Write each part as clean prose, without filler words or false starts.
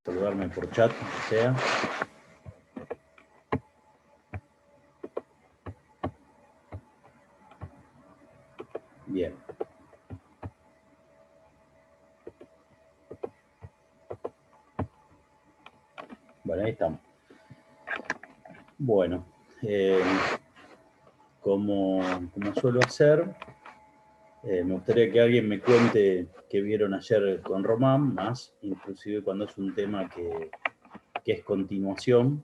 saludarme por chat, o sea. Bien. Bueno, ahí estamos. Bueno, como suelo hacer, me gustaría que alguien me cuente qué vieron ayer con Román, más inclusive cuando es un tema que es continuación,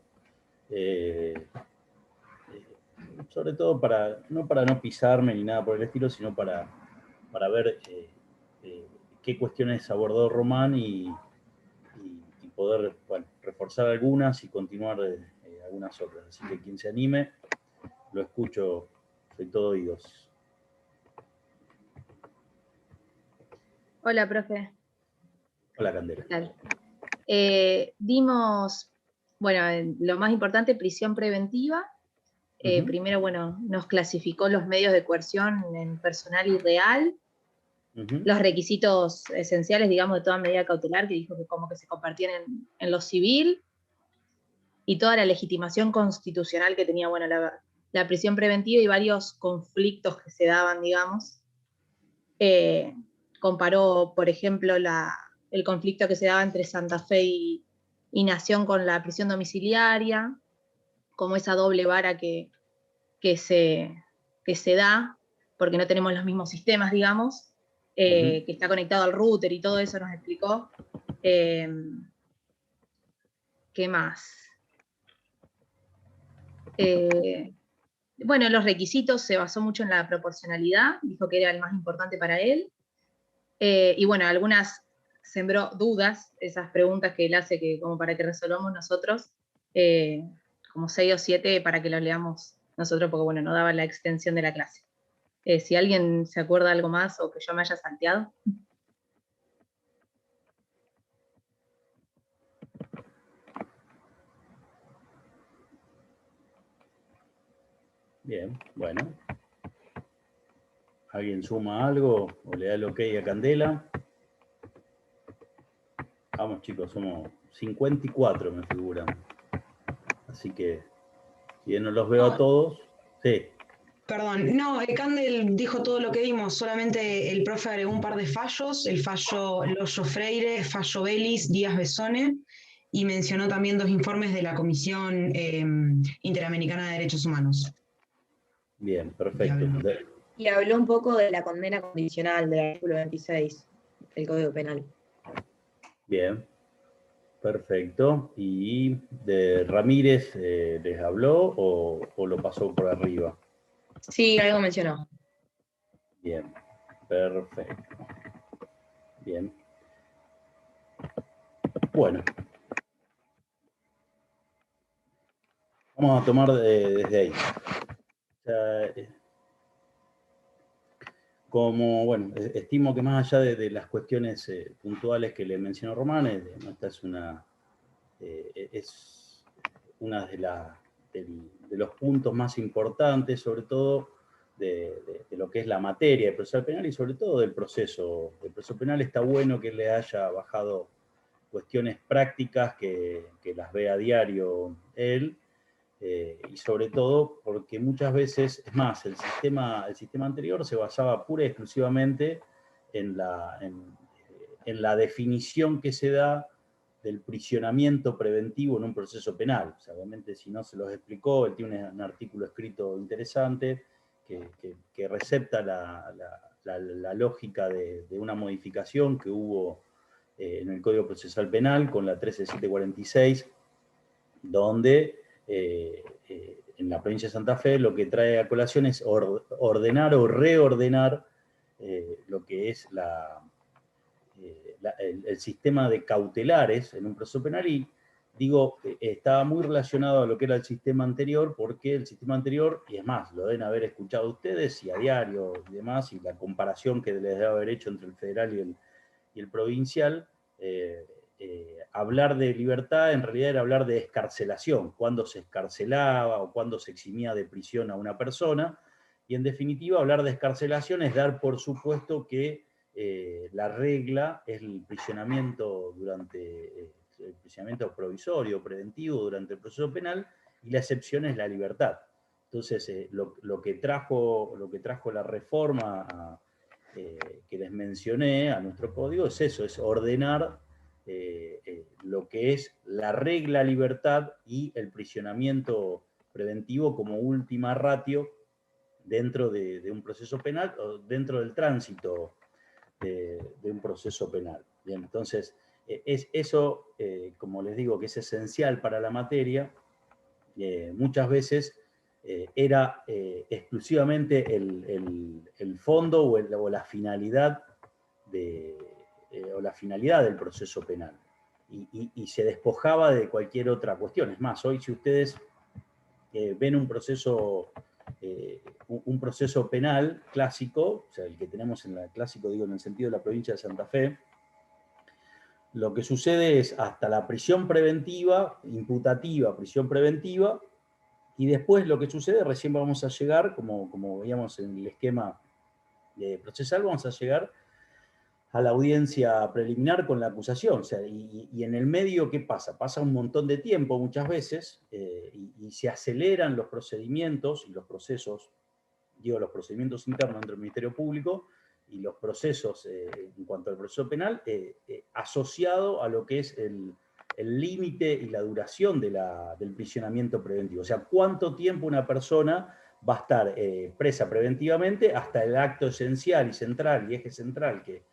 sobre todo no para no pisarme ni nada por el estilo, sino para ver qué cuestiones abordó Román y poder, bueno, reforzar algunas y continuar algunas otras. Así que quien se anime, lo escucho, soy todo oídos. Hola, profe. Hola, Candela. Dimos, bueno, lo más importante, prisión preventiva. Primero, bueno, nos clasificó los medios de coerción en personal y real, los requisitos esenciales, digamos, de toda medida cautelar, que dijo que como que se compartían en lo civil, y toda la legitimación constitucional que tenía, bueno, la prisión preventiva y varios conflictos que se daban, digamos. Comparó, por ejemplo, el conflicto que se daba entre Santa Fe y Nación con la prisión domiciliaria, como esa doble vara que se da, porque no tenemos los mismos sistemas, digamos, que está conectado al router y todo eso nos explicó. ¿Qué más? Bueno, los requisitos se basó mucho en la proporcionalidad, dijo que era el más importante para él. Y bueno, algunas sembró dudas, esas preguntas que él hace que, como para que resolvamos nosotros, como 6 o 7 para que lo leamos nosotros, porque bueno, no daba la extensión de la clase. Si alguien se acuerda algo más o que yo me haya salteado. Bien, bueno. ¿Alguien suma algo o le da el ok a Candela? Vamos, chicos, somos 54, me figuran. Así que, si bien no los veo a todos, sí. Perdón, no, Candel dijo todo lo que dimos, solamente el profe agregó un par de fallos, el fallo Loyo Freire, fallo Belis, Díaz Besone, y mencionó también 2 informes de la Comisión Interamericana de Derechos Humanos. Bien, perfecto. Y habló un poco de la condena condicional del artículo 26 del Código Penal. Bien, perfecto. ¿Y de Ramírez les habló o lo pasó por arriba? Sí, algo mencionó. Bien, perfecto. Bien. Bueno. Vamos a tomar desde ahí. O sea, como, bueno, estimo que más allá de las cuestiones puntuales que le mencionó Román, esta es una de los puntos más importantes, sobre todo de lo que es la materia de procesal penal y sobre todo del proceso. El proceso penal está bueno que le haya bajado cuestiones prácticas que las ve a diario él, y sobre todo porque muchas veces, es más, el sistema anterior se basaba pura y exclusivamente en la definición que se da del prisionamiento preventivo en un proceso penal. O sea, obviamente, si no se los explicó, él tiene un artículo escrito interesante que recepta la lógica de una modificación que hubo en el Código Procesal Penal con la 13746, donde en la provincia de Santa Fe lo que trae a colación es ordenar o reordenar lo que es el sistema de cautelares en un proceso penal, y digo, estaba muy relacionado a lo que era el sistema anterior, porque el sistema anterior, y es más, lo deben haber escuchado ustedes y a diario y demás, y la comparación que les debe haber hecho entre el federal y el provincial, hablar de libertad en realidad era hablar de excarcelación, cuándo se excarcelaba o cuándo se eximía de prisión a una persona, y en definitiva hablar de excarcelación es dar por supuesto que la regla es el prisionamiento durante el enjuiciamiento provisorio, preventivo durante el proceso penal, y la excepción es la libertad. Entonces, lo que trajo la reforma que les mencioné a nuestro código es eso, es ordenar lo que es la regla libertad y el prisionamiento preventivo como última ratio dentro de un proceso penal o dentro del tránsito de un proceso penal. Bien, entonces, eso, como les digo, que es esencial para la materia, muchas veces era exclusivamente el fondo o la finalidad del proceso penal. Y se despojaba de cualquier otra cuestión. Es más, hoy si ustedes ven un proceso penal clásico, o sea, el que tenemos en el clásico, digo, en el sentido de la provincia de Santa Fe, lo que sucede es hasta la prisión preventiva, imputativa, prisión preventiva, y después lo que sucede, recién vamos a llegar, como veíamos en el esquema procesal, vamos a llegar a la audiencia preliminar con la acusación. O sea, y en el medio, ¿qué pasa? Pasa un montón de tiempo muchas veces y se aceleran los procedimientos y los procesos, digo, los procedimientos internos dentro del Ministerio Público y los procesos en cuanto al proceso penal asociado a lo que es el límite y la duración del prisionamiento preventivo. O sea, cuánto tiempo una persona va a estar presa preventivamente hasta el acto esencial y central y eje central, que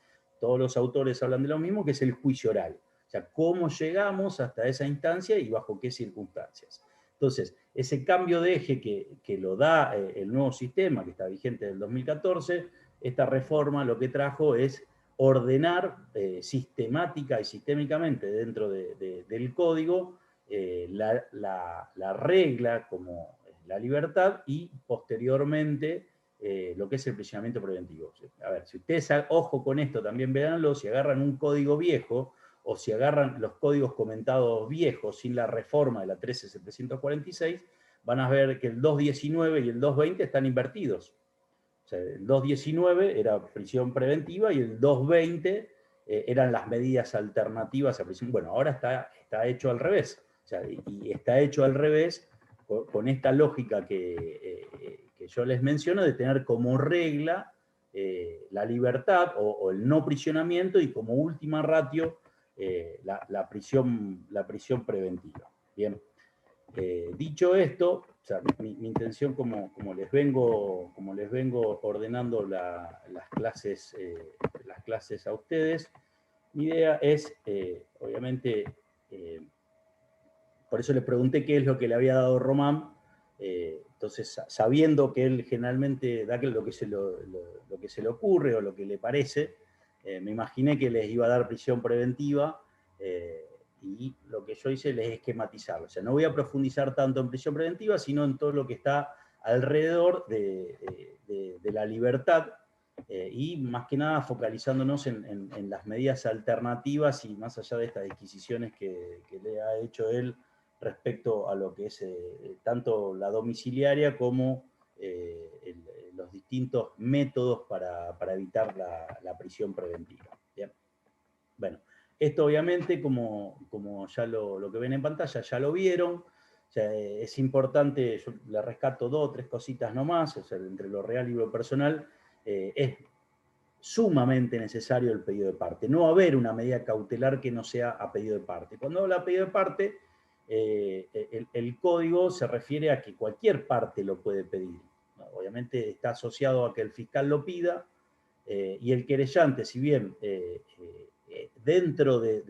todos los autores hablan de lo mismo, que es el juicio oral. O sea, cómo llegamos hasta esa instancia y bajo qué circunstancias. Entonces, ese cambio de eje que lo da el nuevo sistema, que está vigente del 2014, esta reforma lo que trajo es ordenar sistemática y sistémicamente dentro del código la regla como la libertad y posteriormente lo que es el prisionamiento preventivo. A ver, si ustedes, ojo con esto, también véanlo, si agarran un código viejo o si agarran los códigos comentados viejos sin la reforma de la 13.746, van a ver que el 219 y el 220 están invertidos. O sea, el 219 era prisión preventiva y el 220 eran las medidas alternativas a prisión. Bueno, ahora está hecho al revés. O sea, y está hecho al revés con esta lógica que yo les menciono de tener como regla la libertad o el no prisionamiento y como última ratio la prisión preventiva. Bien. Dicho esto, o sea, mi intención, como les vengo ordenando las clases a ustedes, mi idea es, obviamente, por eso les pregunté qué es lo que le había dado Román, entonces, sabiendo que él generalmente da lo que se le ocurre o lo que le parece, me imaginé que les iba a dar prisión preventiva, y lo que yo hice es esquematizarlo. O sea, no voy a profundizar tanto en prisión preventiva, sino en todo lo que está alrededor de la libertad, y más que nada focalizándonos en las medidas alternativas y más allá de estas disquisiciones que le ha hecho él respecto a lo que es tanto la domiciliaria como los distintos métodos para evitar la prisión preventiva. Bien. Bueno, esto obviamente, como ya lo que ven en pantalla, ya lo vieron. O sea, es importante, yo le rescato 2 o 3 cositas nomás, o sea, entre lo real y lo personal, es sumamente necesario el pedido de parte. No va a haber una medida cautelar que no sea a pedido de parte. Cuando habla de pedido de parte, el código se refiere a que cualquier parte lo puede pedir. Obviamente está asociado a que el fiscal lo pida, y el querellante, si bien dentro de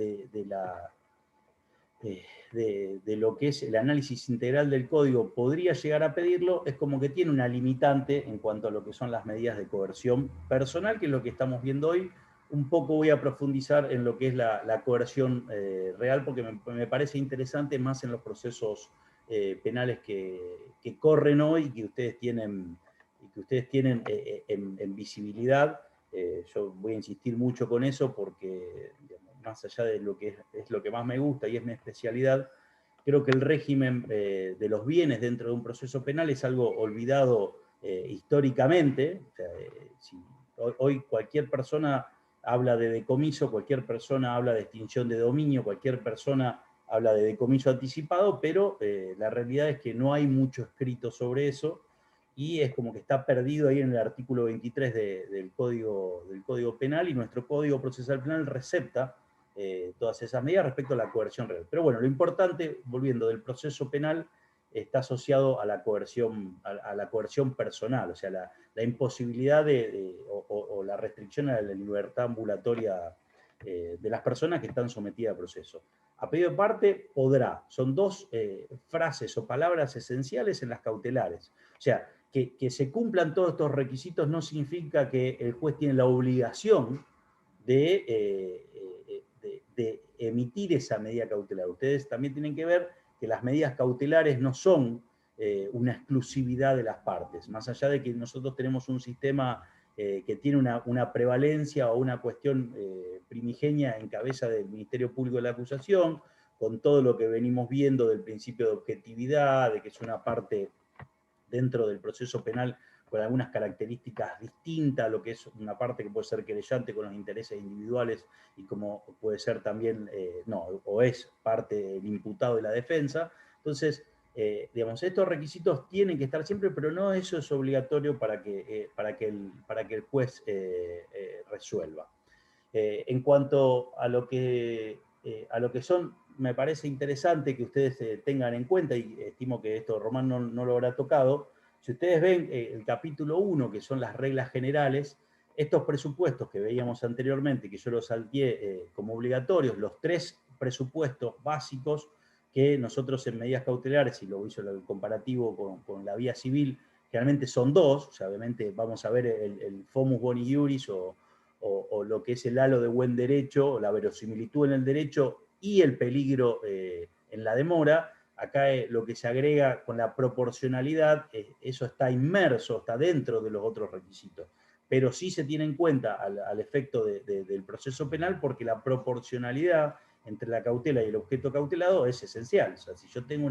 lo que es el análisis integral del código podría llegar a pedirlo, es como que tiene una limitante en cuanto a lo que son las medidas de coerción personal, que es lo que estamos viendo hoy. Un poco voy a profundizar en lo que es la coerción real, porque me parece interesante más en los procesos penales que corren hoy y que ustedes tienen en visibilidad. Yo voy a insistir mucho con eso porque, digamos, más allá de lo que es lo que más me gusta y es mi especialidad, creo que el régimen de los bienes dentro de un proceso penal es algo olvidado históricamente. O sea, si hoy cualquier persona habla de decomiso, cualquier persona habla de extinción de dominio, cualquier persona habla de decomiso anticipado, pero la realidad es que no hay mucho escrito sobre eso, y es como que está perdido ahí en el artículo 23 del Código Penal, y nuestro Código Procesal Penal recepta todas esas medidas respecto a la coerción real. Pero bueno, lo importante, volviendo del proceso penal, está asociado a la coerción personal, o sea, la imposibilidad o la restricción a la libertad ambulatoria de las personas que están sometidas a proceso. A pedido de parte, podrá. Son dos frases o palabras esenciales en las cautelares. O sea, que se cumplan todos estos requisitos no significa que el juez tiene la obligación de emitir esa medida cautelar. Ustedes también tienen que ver que las medidas cautelares no son una exclusividad de las partes, más allá de que nosotros tenemos un sistema que tiene una prevalencia o una cuestión primigenia en cabeza del Ministerio Público de la Acusación, con todo lo que venimos viendo del principio de objetividad, de que es una parte dentro del proceso penal con algunas características distintas a lo que es una parte que puede ser querellante con los intereses individuales y como puede ser también, o es parte del imputado de la defensa. Entonces, digamos, estos requisitos tienen que estar siempre, pero no eso es obligatorio para que el juez resuelva. En cuanto a lo que son, me parece interesante que ustedes tengan en cuenta, y estimo que esto Román no lo habrá tocado. Si ustedes ven el capítulo 1, que son las reglas generales, estos presupuestos que veíamos anteriormente, que yo los salteé como obligatorios, los 3 presupuestos básicos que nosotros en medidas cautelares, y lo hizo el comparativo con la vía civil, generalmente son 2, o sea, obviamente vamos a ver el fomus boni iuris o lo que es el halo de buen derecho, o la verosimilitud en el derecho y el peligro en la demora. Acá lo que se agrega con la proporcionalidad, eso está inmerso, está dentro de los otros requisitos. Pero sí se tiene en cuenta al efecto del proceso penal, porque la proporcionalidad entre la cautela y el objeto cautelado es esencial. O sea, si yo tengo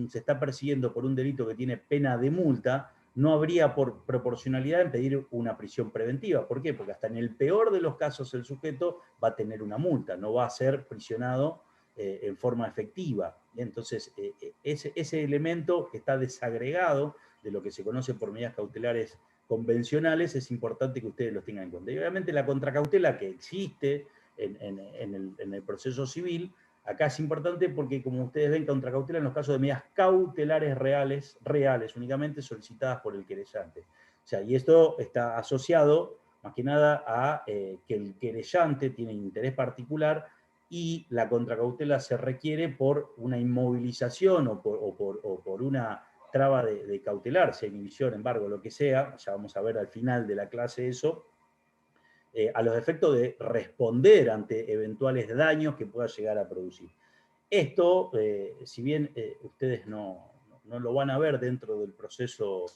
se está persiguiendo por un delito que tiene pena de multa, no habría por proporcionalidad en pedir una prisión preventiva. ¿Por qué? Porque hasta en el peor de los casos el sujeto va a tener una multa, no va a ser prisionado en forma efectiva. Entonces, ese elemento que está desagregado de lo que se conoce por medidas cautelares convencionales, es importante que ustedes los tengan en cuenta. Y obviamente la contracautela que existe en el proceso civil, acá es importante porque, como ustedes ven, contracautela en los casos de medidas cautelares reales únicamente solicitadas por el querellante. O sea, y esto está asociado más que nada a que el querellante tiene interés particular y la contracautela se requiere por una inmovilización o por una traba de cautelar, sea inhibición, embargo, lo que sea, ya vamos a ver al final de la clase eso, a los efectos de responder ante eventuales daños que pueda llegar a producir. Esto, si bien ustedes no lo van a ver dentro del proceso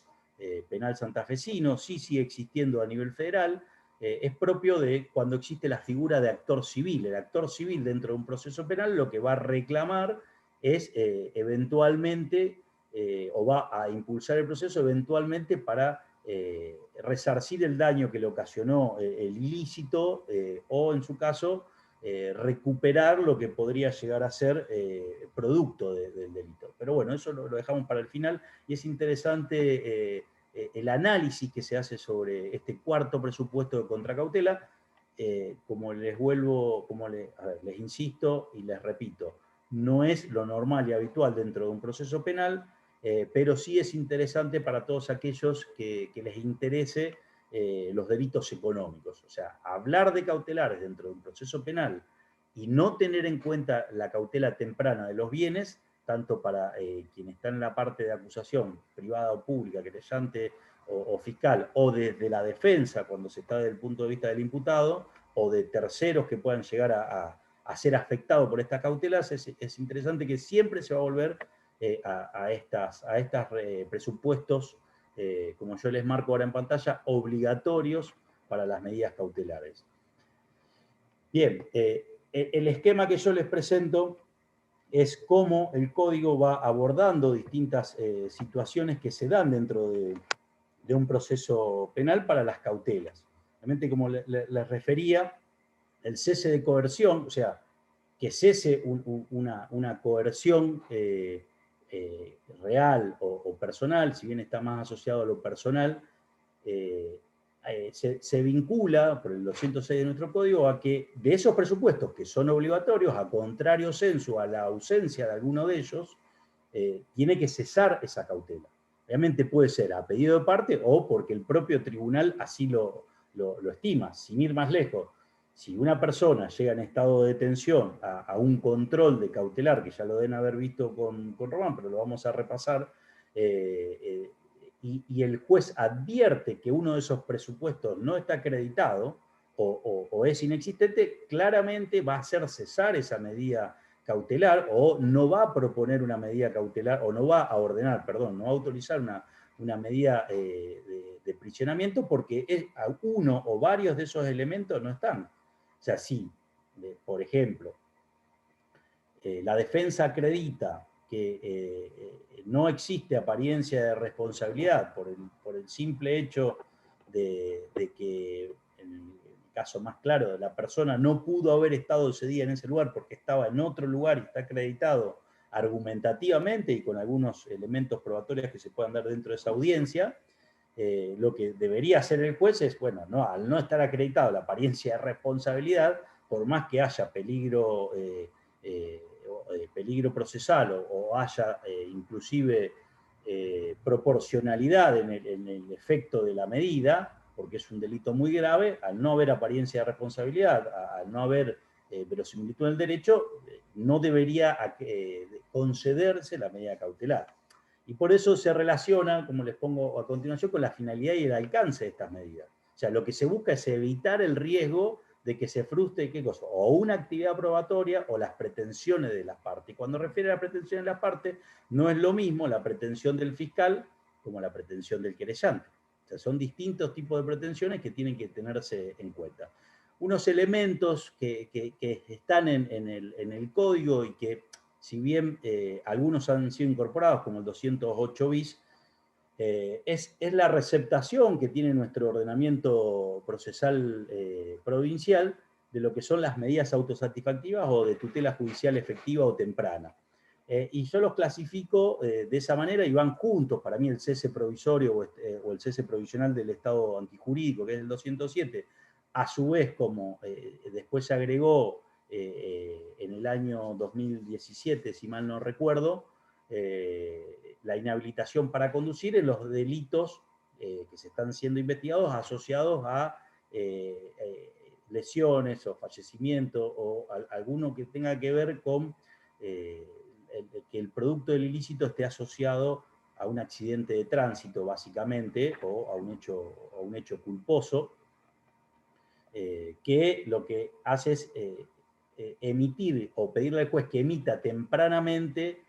penal santafesino, sí sigue existiendo a nivel federal, es propio de cuando existe la figura de actor civil. El actor civil dentro de un proceso penal lo que va a reclamar es eventualmente, o va a impulsar el proceso eventualmente para resarcir el daño que le ocasionó el ilícito, o en su caso, recuperar lo que podría llegar a ser producto del delito. Pero bueno, eso lo dejamos para el final, y es interesante el análisis que se hace sobre este cuarto presupuesto de contracautela. Como les insisto y les repito, no es lo normal y habitual dentro de un proceso penal, pero sí es interesante para todos aquellos que les interese los delitos económicos. O sea, hablar de cautelares dentro de un proceso penal y no tener en cuenta la cautela temprana de los bienes, tanto para quien está en la parte de acusación, privada o pública, querellante o fiscal, o desde la defensa, cuando se está desde el punto de vista del imputado, o de terceros que puedan llegar a ser afectados por estas cautelas, es interesante que siempre se va a volver a estos presupuestos, como yo les marco ahora en pantalla, obligatorios para las medidas cautelares. Bien, el esquema que yo les presento es cómo el código va abordando distintas situaciones que se dan dentro de un proceso penal para las cautelas. Realmente, como les refería, el cese de coerción, o sea, que cese una coerción real o personal, si bien está más asociado a lo personal, se vincula por el 206 de nuestro código a que de esos presupuestos que son obligatorios, a contrario sensu, a la ausencia de alguno de ellos, tiene que cesar esa cautela. Obviamente puede ser a pedido de parte o porque el propio tribunal así lo estima. Sin ir más lejos, si una persona llega en estado de detención a un control de cautelar, que ya lo deben haber visto con Román, pero lo vamos a repasar, y el juez advierte que uno de esos presupuestos no está acreditado o es inexistente, claramente va a hacer cesar esa medida cautelar o no va a proponer una medida cautelar o no va a ordenar, perdón, no va a autorizar una medida de prisionamiento porque uno o varios de esos elementos no están. O sea, si, por ejemplo, la defensa acredita que no existe apariencia de responsabilidad por el simple hecho de que, en el caso más claro, la persona no pudo haber estado ese día en ese lugar porque estaba en otro lugar y está acreditado argumentativamente y con algunos elementos probatorios que se puedan dar dentro de esa audiencia, lo que debería hacer el juez es, bueno, no, al no estar acreditado la apariencia de responsabilidad, por más que haya peligro procesal o haya inclusive proporcionalidad en el efecto de la medida, porque es un delito muy grave, al no haber apariencia de responsabilidad, al no haber verosimilitud del derecho, no debería concederse la medida cautelar. Y por eso se relaciona, como les pongo a continuación, con la finalidad y el alcance de estas medidas. O sea, lo que se busca es evitar el riesgo de que se frustre, ¿qué cosa? O una actividad probatoria o las pretensiones de las partes. Y cuando refiere a las pretensiones de las partes, no es lo mismo la pretensión del fiscal como la pretensión del querellante. O sea, son distintos tipos de pretensiones que tienen que tenerse en cuenta. Unos elementos que están en el código y que, si bien algunos han sido incorporados, como el 208 bis, es la receptación que tiene nuestro ordenamiento procesal provincial de lo que son las medidas autosatisfactivas o de tutela judicial efectiva o temprana. Y yo los clasifico de esa manera y van juntos. Para mí el cese provisorio o el cese provisional del estado antijurídico, que es el 207, a su vez, como después se agregó en el año 2017, si mal no recuerdo, la inhabilitación para conducir en los delitos que se están siendo investigados asociados a lesiones o fallecimiento o alguno que tenga que ver con que el producto del ilícito esté asociado a un accidente de tránsito, básicamente, o a un hecho culposo, que lo que hace es emitir o pedirle al juez que emita tempranamente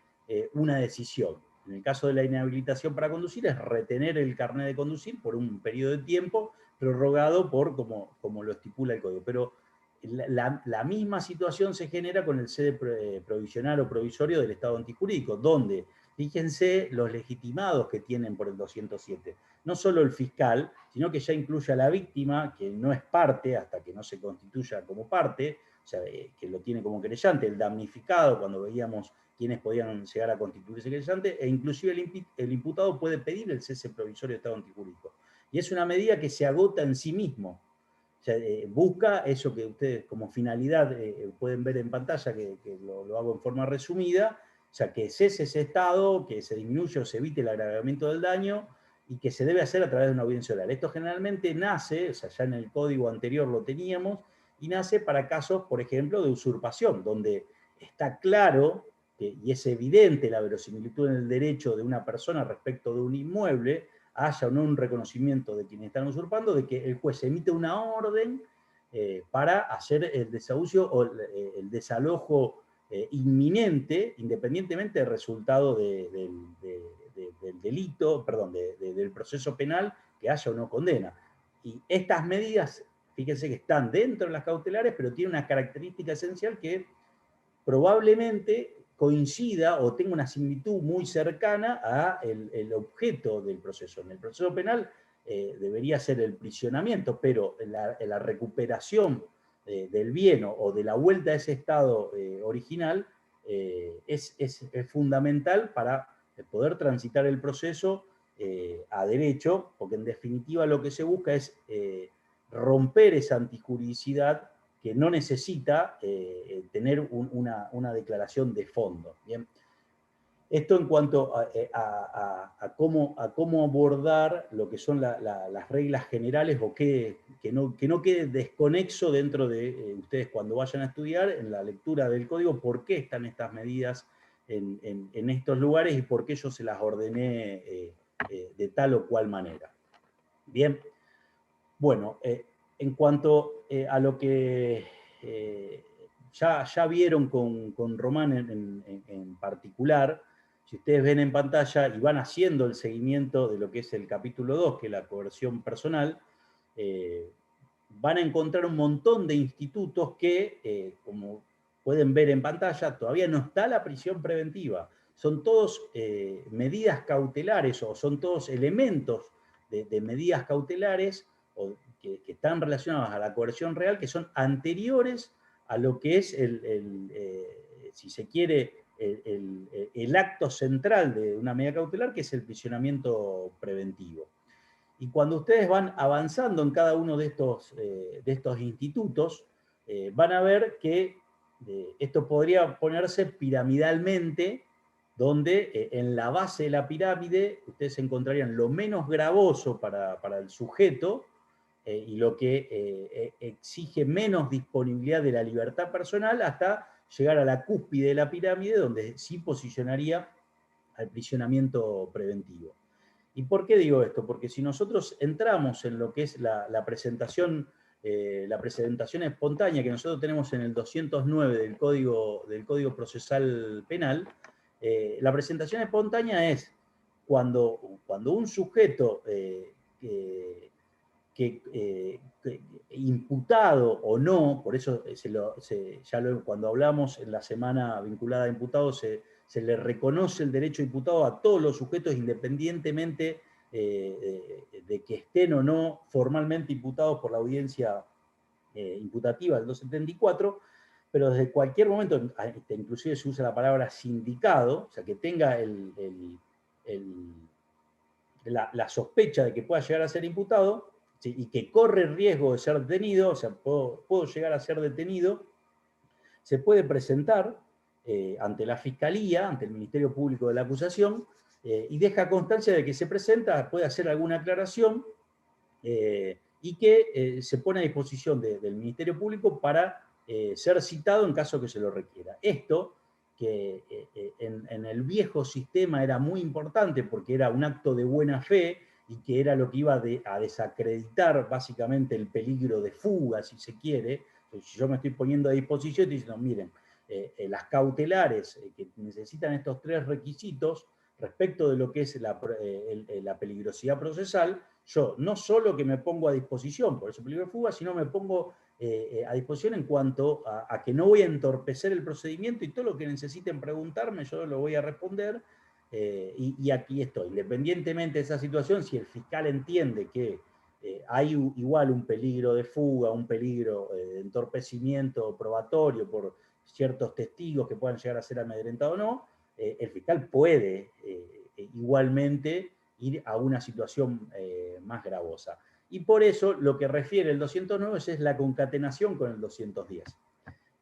una decisión. En el caso de la inhabilitación para conducir es retener el carnet de conducir por un periodo de tiempo prorrogado por como lo estipula el código. Pero la misma situación se genera con el cese provisional o provisorio del estado antijurídico, donde, fíjense los legitimados que tienen por el 207. No solo el fiscal, sino que ya incluye a la víctima, que no es parte hasta que no se constituya como parte, o sea, que lo tiene como querellante, el damnificado, cuando veíamos quiénes podían llegar a constituirse querellante, e inclusive el imputado puede pedir el cese provisorio de estado antijurídico. Y es una medida que se agota en sí mismo. O sea, busca eso que ustedes como finalidad pueden ver en pantalla, que lo hago en forma resumida, o sea, que cese ese estado, que se disminuya o se evite el agravamiento del daño, y que se debe hacer a través de una audiencia oral. Esto generalmente nace, o sea, ya en el código anterior lo teníamos, y nace para casos, por ejemplo, de usurpación, donde está claro y es evidente la verosimilitud en el derecho de una persona respecto de un inmueble, haya o no un reconocimiento de quienes están usurpando, de que el juez emite una orden para hacer el desahucio o el desalojo inminente, independientemente del resultado del delito, perdón, del proceso penal que haya o no condena. Y estas medidas, fíjense que están dentro de las cautelares, pero tienen una característica esencial que probablemente coincida o tenga una similitud muy cercana a el objeto del proceso. En el proceso penal debería ser el prisionamiento, pero la recuperación del bien o de la vuelta a ese estado original es fundamental para poder transitar el proceso a derecho, porque en definitiva lo que se busca es romper esa antijuridicidad que no necesita tener una declaración de fondo. ¿Bien? Esto en cuanto a cómo abordar lo que son las reglas generales o que no quede desconexo dentro de ustedes cuando vayan a estudiar en la lectura del código, por qué están estas medidas en estos lugares y por qué yo se las ordené de tal o cual manera. Bien, bueno, en cuanto a lo que ya vieron con Román en particular, si ustedes ven en pantalla y van haciendo el seguimiento de lo que es el capítulo 2, que es la coerción personal, van a encontrar un montón de institutos que, como pueden ver en pantalla, todavía no está la prisión preventiva. Son todos medidas cautelares o son todos elementos de medidas cautelares que están relacionadas a la coerción real, que son anteriores a lo que es, si se quiere, el acto central de una medida cautelar, que es el prisionamiento preventivo. Y cuando ustedes van avanzando en cada uno de estos institutos, van a ver que esto podría ponerse piramidalmente, donde en la base de la pirámide ustedes encontrarían lo menos gravoso para el sujeto y lo que exige menos disponibilidad de la libertad personal, hasta llegar a la cúspide de la pirámide, donde sí posicionaría al prisionamiento preventivo. ¿Y por qué digo esto? Porque si nosotros entramos en lo que es la presentación espontánea que nosotros tenemos en el 209 del Código Procesal Penal, la presentación espontánea es cuando un sujeto imputado o no, por eso cuando hablamos en la semana vinculada a imputados, se le reconoce el derecho a imputado a todos los sujetos independientemente de que estén o no formalmente imputados por la audiencia imputativa del 274, pero desde cualquier momento, inclusive se usa la palabra sindicado, o sea, que tenga la sospecha de que pueda llegar a ser imputado, ¿sí? Y que corre riesgo de ser detenido, o sea, puedo llegar a ser detenido, se puede presentar ante la Fiscalía, ante el Ministerio Público de la Acusación, y deja constancia de que se presenta, puede hacer alguna aclaración, y que se pone a disposición del Ministerio Público para ser citado en caso que se lo requiera. Esto, que en el viejo sistema era muy importante porque era un acto de buena fe y que era lo que iba a desacreditar básicamente el peligro de fuga, si se quiere. Si yo me estoy poniendo a disposición, estoy diciendo, miren, las cautelares que necesitan estos tres requisitos respecto de lo que es la peligrosidad procesal, yo no solo que me pongo a disposición por ese peligro de fuga, sino me pongo a disposición en cuanto a que no voy a entorpecer el procedimiento y todo lo que necesiten preguntarme, yo lo voy a responder, y aquí estoy. Independientemente de esa situación, si el fiscal entiende que hay igual un peligro de fuga, un peligro de entorpecimiento probatorio por ciertos testigos que puedan llegar a ser amedrentados o no, el fiscal puede igualmente ir a una situación más gravosa. Y por eso lo que refiere el 209 es la concatenación con el 210.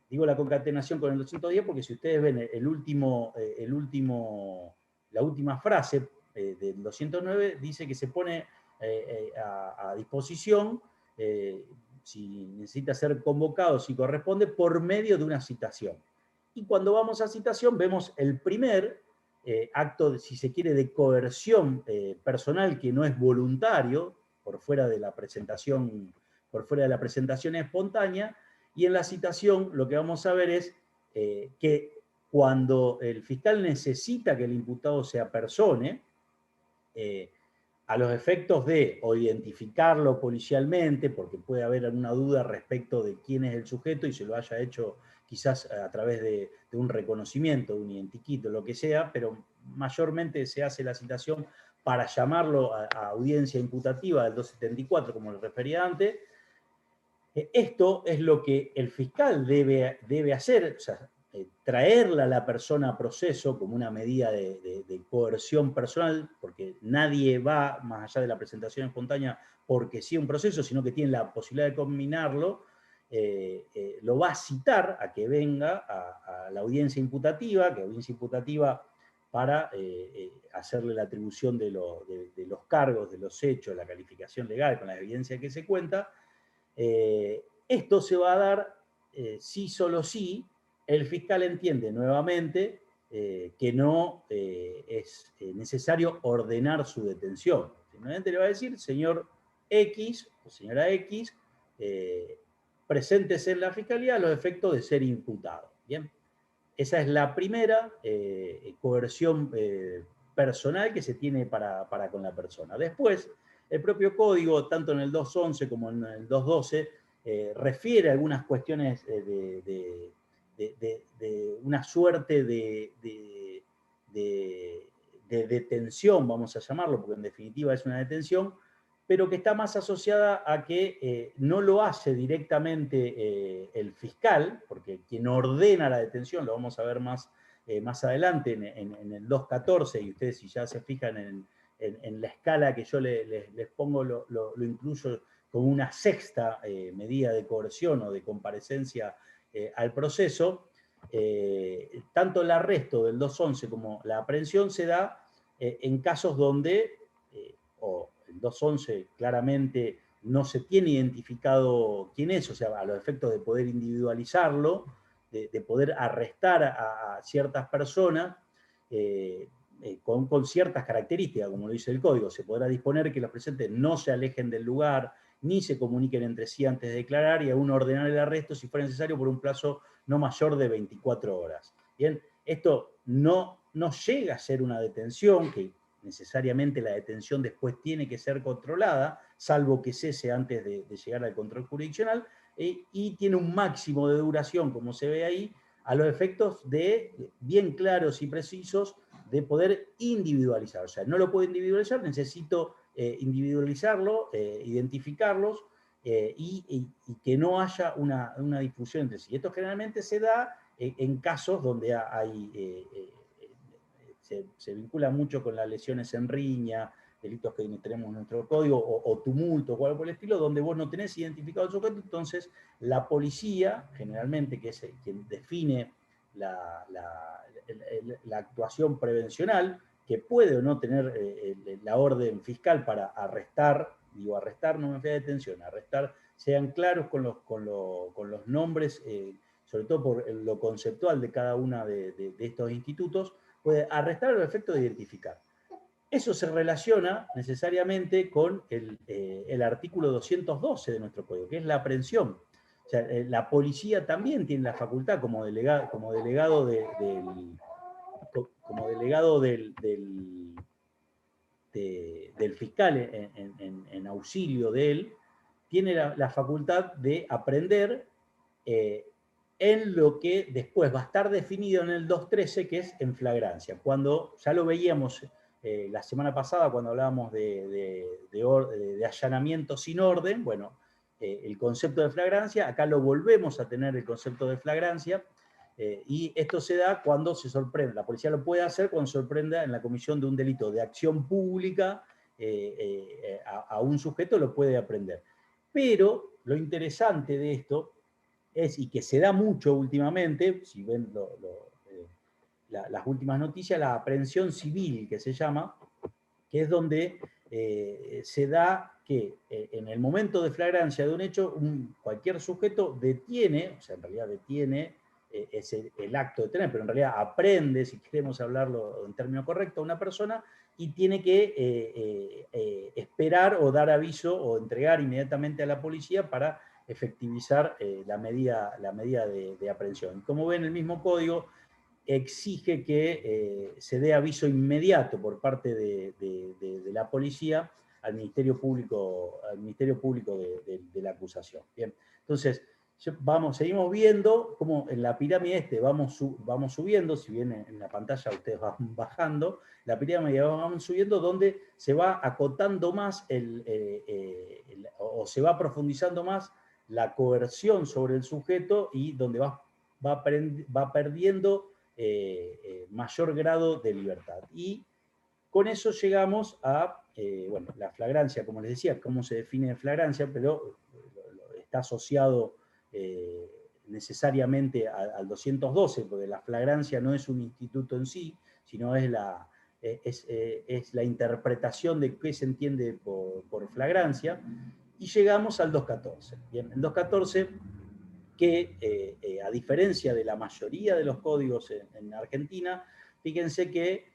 Digo la concatenación con el 210 porque si ustedes ven la última frase del 209 dice que se pone a disposición si necesita ser convocado, si corresponde, por medio de una citación. Y cuando vamos a citación vemos el primer acto, si se quiere, de coerción personal que no es voluntario, por fuera de la presentación espontánea, y en la citación lo que vamos a ver es que cuando el fiscal necesita que el imputado se apersone, a los efectos de o identificarlo policialmente, porque puede haber alguna duda respecto de quién es el sujeto y se lo haya hecho quizás a través de un reconocimiento, de un identiquito, lo que sea, pero mayormente se hace la citación para llamarlo a audiencia imputativa del 274, como les refería antes. Esto es lo que el fiscal debe hacer, o sea, traerla a la persona a proceso como una medida de coerción personal, porque nadie va más allá de la presentación espontánea porque sí un proceso, sino que tiene la posibilidad de combinarlo, lo va a citar a que venga a la audiencia imputativa, que audiencia imputativa para hacerle la atribución de los cargos, de los hechos, la calificación legal con la evidencia que se cuenta. Esto se va a dar sí, solo sí, el fiscal entiende nuevamente que no es necesario ordenar su detención. Simplemente le va a decir, señor X o señora X, preséntese en la fiscalía a los efectos de ser imputado. Bien, esa es la primera coerción personal que se tiene para con la persona. Después, el propio código, tanto en el 211 como en el 212, refiere a algunas cuestiones de una suerte de detención, vamos a llamarlo, porque en definitiva es una detención, pero que está más asociada a que no lo hace directamente el fiscal, porque quien ordena la detención, lo vamos a ver más adelante en el 214, y ustedes si ya se fijan en la escala que yo les pongo, lo incluyo como una sexta medida de coerción o de comparecencia al proceso. Tanto el arresto del 211 como la aprehensión se da en casos donde, o el 211 claramente no se tiene identificado quién es, o sea, a los efectos de poder individualizarlo, de poder arrestar a ciertas personas con ciertas características, como lo dice el código. Se podrá disponer que los presentes no se alejen del lugar, ni se comuniquen entre sí antes de declarar, y aún ordenar el arresto si fuera necesario por un plazo no mayor de 24 horas. Bien, esto no llega a ser una detención, que necesariamente la detención después tiene que ser controlada, salvo que cese antes de llegar al control jurisdiccional, y tiene un máximo de duración, como se ve ahí, a los efectos bien claros y precisos de poder individualizar. O sea, no lo puedo individualizar, necesito individualizarlo, identificarlos, y que no haya una difusión entre sí. Esto generalmente se da en casos donde se vincula mucho con las lesiones en riña, delitos que tenemos en nuestro código, o tumultos o algo por el estilo, donde vos no tenés identificado el sujeto. Entonces la policía, generalmente, que es quien define la actuación prevencional, que puede o no tener la orden fiscal para arrestar, digo arrestar, no me refiero a detención, arrestar, sean claros con los nombres, sobre todo por lo conceptual de cada una de estos institutos, puede arrestar a los efectos de identificar. Eso se relaciona necesariamente con el artículo 212 de nuestro código, que es la aprehensión. O sea, la policía también tiene la facultad como delegado del fiscal en auxilio de él, tiene la facultad de aprender en lo que después va a estar definido en el 213, que es en flagrancia. Cuando ya lo veíamos la semana pasada, cuando hablábamos de allanamiento sin orden, bueno, el concepto de flagrancia, acá lo volvemos a tener el concepto de flagrancia, y esto se da cuando se sorprende. La policía lo puede hacer cuando se sorprenda en la comisión de un delito de acción pública a un sujeto, lo puede aprender. Pero lo interesante de esto es, y que se da mucho últimamente, si ven las últimas noticias, la aprehensión civil, que se llama, que es donde se da que en el momento de flagrancia de un hecho, cualquier sujeto detiene, o sea, en realidad detiene, es el acto de tener, pero en realidad aprende, si queremos hablarlo en términos correctos, a una persona, y tiene que esperar o dar aviso o entregar inmediatamente a la policía para efectivizar la medida de aprehensión. Como ven, el mismo código exige que se dé aviso inmediato por parte de la policía al Ministerio Público de la acusación. Bien, entonces seguimos viendo cómo en la pirámide vamos subiendo, si bien en la pantalla ustedes van bajando, la pirámide vamos subiendo, donde se va acotando más o se va profundizando más la coerción sobre el sujeto y donde va perdiendo mayor grado de libertad. Y con eso llegamos a, bueno, la flagrancia, como les decía, cómo se define flagrancia, pero está asociado necesariamente al 212, porque la flagrancia no es un instituto en sí, sino es la interpretación de qué se entiende por flagrancia, y llegamos al 214. Bien, el 214, que a diferencia de la mayoría de los códigos en Argentina, fíjense que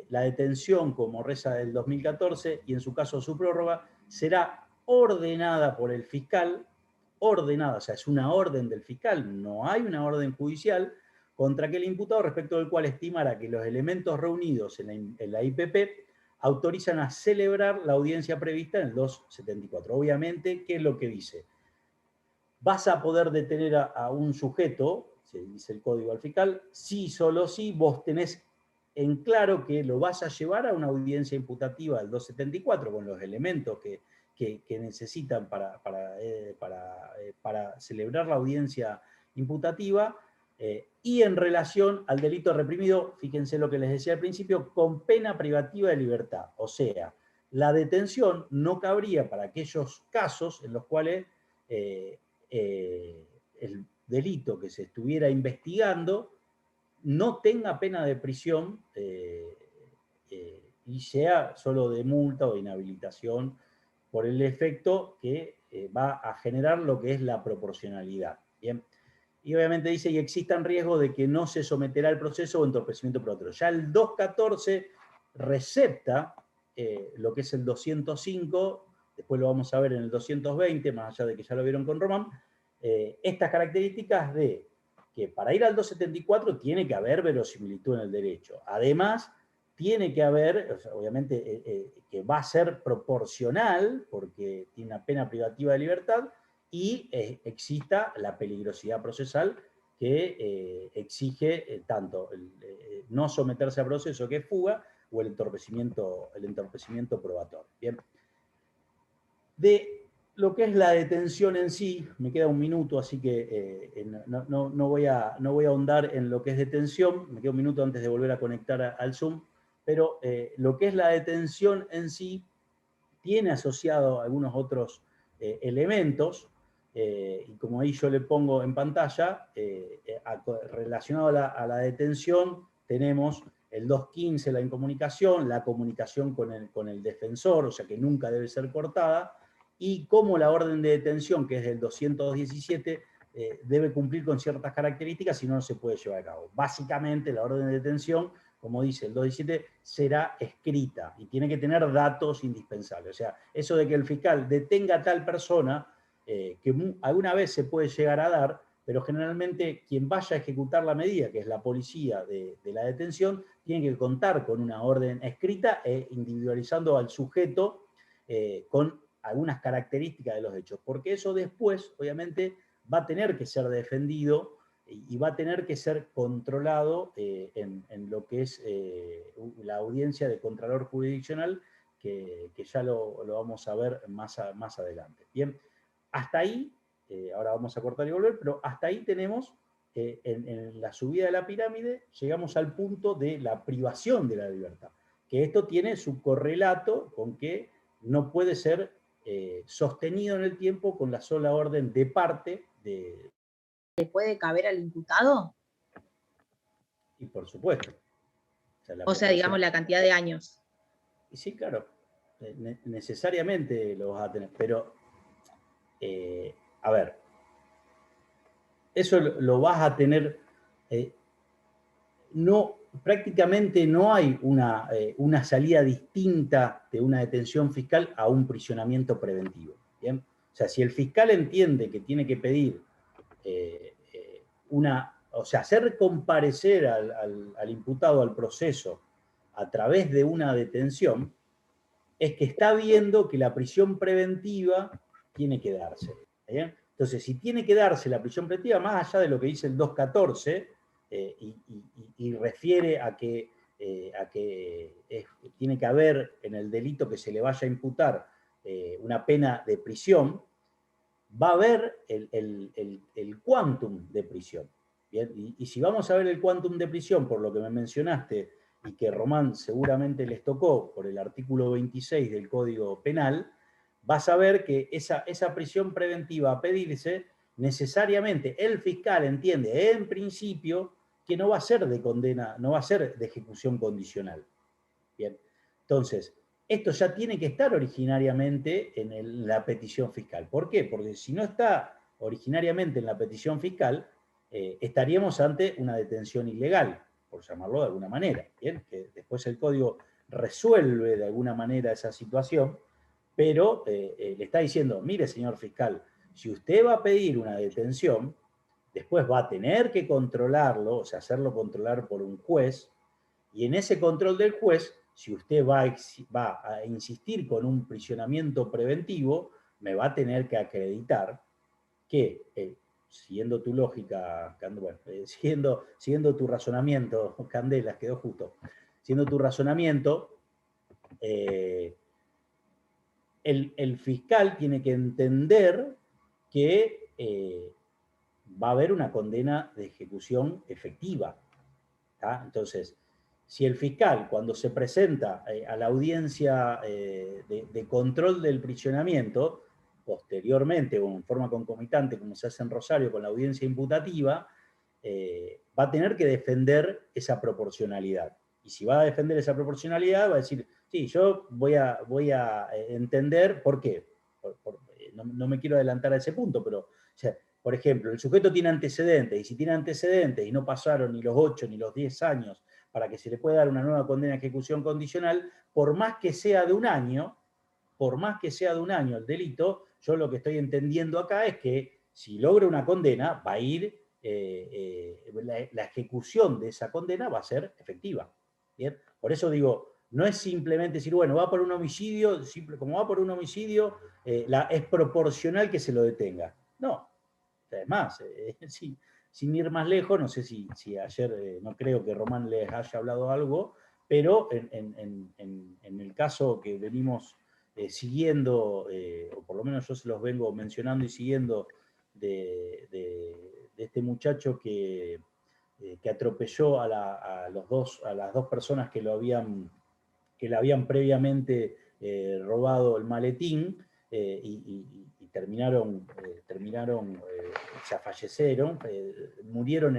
la detención, como reza el 2014, y en su caso su prórroga, será ordenada por el fiscal, ordenada, o sea, es una orden del fiscal, no hay una orden judicial, contra aquel imputado respecto del cual estimara que los elementos reunidos en la IPP autorizan a celebrar la audiencia prevista en el 274. Obviamente, ¿qué es lo que dice? Vas a poder detener a un sujeto, se dice el código al fiscal, si solo si vos tenés en claro que lo vas a llevar a una audiencia imputativa del 274 con los elementos que necesitan para celebrar la audiencia imputativa, y en relación al delito reprimido, fíjense lo que les decía al principio, con pena privativa de libertad. O sea, la detención no cabría para aquellos casos en los cuales el delito que se estuviera investigando no tenga pena de prisión y sea solo de multa o de inhabilitación, por el efecto que va a generar lo que es la proporcionalidad. ¿Bien? Y obviamente dice, y existan riesgos de que no se someterá al proceso o entorpecimiento por otro. Ya el 214 recepta lo que es el 205, después lo vamos a ver en el 220, más allá de que ya lo vieron con Román, estas características de que para ir al 274 tiene que haber verosimilitud en el derecho. Además, tiene que haber, o sea, obviamente, que va a ser proporcional, porque tiene una pena privativa de libertad, y exista la peligrosidad procesal que exige tanto no someterse a proceso, que es fuga, o el entorpecimiento probatorio. Bien. De lo que es la detención en sí, me queda un minuto, así que no voy a ahondar en lo que es detención, me queda un minuto antes de volver a conectar al Zoom, pero lo que es la detención en sí tiene asociado algunos otros elementos, y como ahí yo le pongo en pantalla, relacionado a la detención, tenemos el 215, la incomunicación, la comunicación con el defensor, o sea que nunca debe ser cortada, y como la orden de detención, que es del 217, debe cumplir con ciertas características, si no, no se puede llevar a cabo. Básicamente, la orden de detención, como dice el 217, será escrita y tiene que tener datos indispensables. O sea, eso de que el fiscal detenga a tal persona, que alguna vez se puede llegar a dar, pero generalmente quien vaya a ejecutar la medida, que es la policía de la detención, tiene que contar con una orden escrita individualizando al sujeto con algunas características de los hechos, porque eso después, obviamente, va a tener que ser defendido y va a tener que ser controlado en lo que es la audiencia de contralor jurisdiccional, que ya lo vamos a ver más adelante. Bien, hasta ahí, ahora vamos a cortar y volver, pero hasta ahí tenemos, en la subida de la pirámide, llegamos al punto de la privación de la libertad, que esto tiene su correlato con que no puede ser sostenido en el tiempo con la sola orden de parte de... ¿Le puede caber al imputado? Y por supuesto. O sea, digamos, la cantidad de años. Y sí, claro, necesariamente lo vas a tener, pero, a ver, eso lo vas a tener, prácticamente no hay una salida distinta de una detención fiscal a un prisionamiento preventivo. ¿Bien? O sea, si el fiscal entiende que tiene que pedir o sea, hacer comparecer al imputado al proceso a través de una detención, es que está viendo que la prisión preventiva tiene que darse. ¿Bien? Entonces, si tiene que darse la prisión preventiva, más allá de lo que dice el 214, y refiere a que tiene que haber en el delito que se le vaya a imputar una pena de prisión, va a haber el quantum de prisión. ¿Bien? Y si vamos a ver el quantum de prisión, por lo que me mencionaste, y que Román seguramente les tocó por el artículo 26 del Código Penal, vas a ver que esa prisión preventiva a pedirse, necesariamente el fiscal entiende en principio que no va a ser de condena, no va a ser de ejecución condicional. Bien, entonces, esto ya tiene que estar originariamente en la petición fiscal. ¿Por qué? Porque si no está originariamente en la petición fiscal, estaríamos ante una detención ilegal, por llamarlo de alguna manera. ¿Bien? Que después el código resuelve de alguna manera esa situación, pero le está diciendo, mire señor fiscal, si usted va a pedir una detención, después va a tener que controlarlo, o sea, hacerlo controlar por un juez, y en ese control del juez, si usted va a insistir con un prisionamiento preventivo, me va a tener que acreditar que, siguiendo tu lógica, bueno, siguiendo tu razonamiento, Candela, quedó justo, siguiendo tu razonamiento, el fiscal tiene que entender que va a haber una condena de ejecución efectiva. ¿tá? Entonces, si el fiscal, cuando se presenta a la audiencia de control del prisionamiento, posteriormente o en forma concomitante, como se hace en Rosario con la audiencia imputativa, va a tener que defender esa proporcionalidad. Y si va a defender esa proporcionalidad, va a decir, sí, yo voy a entender por qué. No me quiero adelantar a ese punto, pero, o sea, por ejemplo, el sujeto tiene antecedentes, y si tiene antecedentes y no pasaron ni los 8 ni los 10 años para que se le pueda dar una nueva condena a ejecución condicional, por más que sea de un año el delito, yo lo que estoy entendiendo acá es que si logra una condena, va a ir, la ejecución de esa condena va a ser efectiva. ¿Bien? Por eso digo, no es simplemente decir, bueno, va por un homicidio, como va por un homicidio, es proporcional que se lo detenga. No. Además, sin ir más lejos, no sé si ayer, no creo que Román les haya hablado algo, pero en el caso que venimos siguiendo, o por lo menos yo se los vengo mencionando y siguiendo, de este muchacho que atropelló a las dos personas que le habían previamente robado el maletín, y terminaron, ya fallecieron, murieron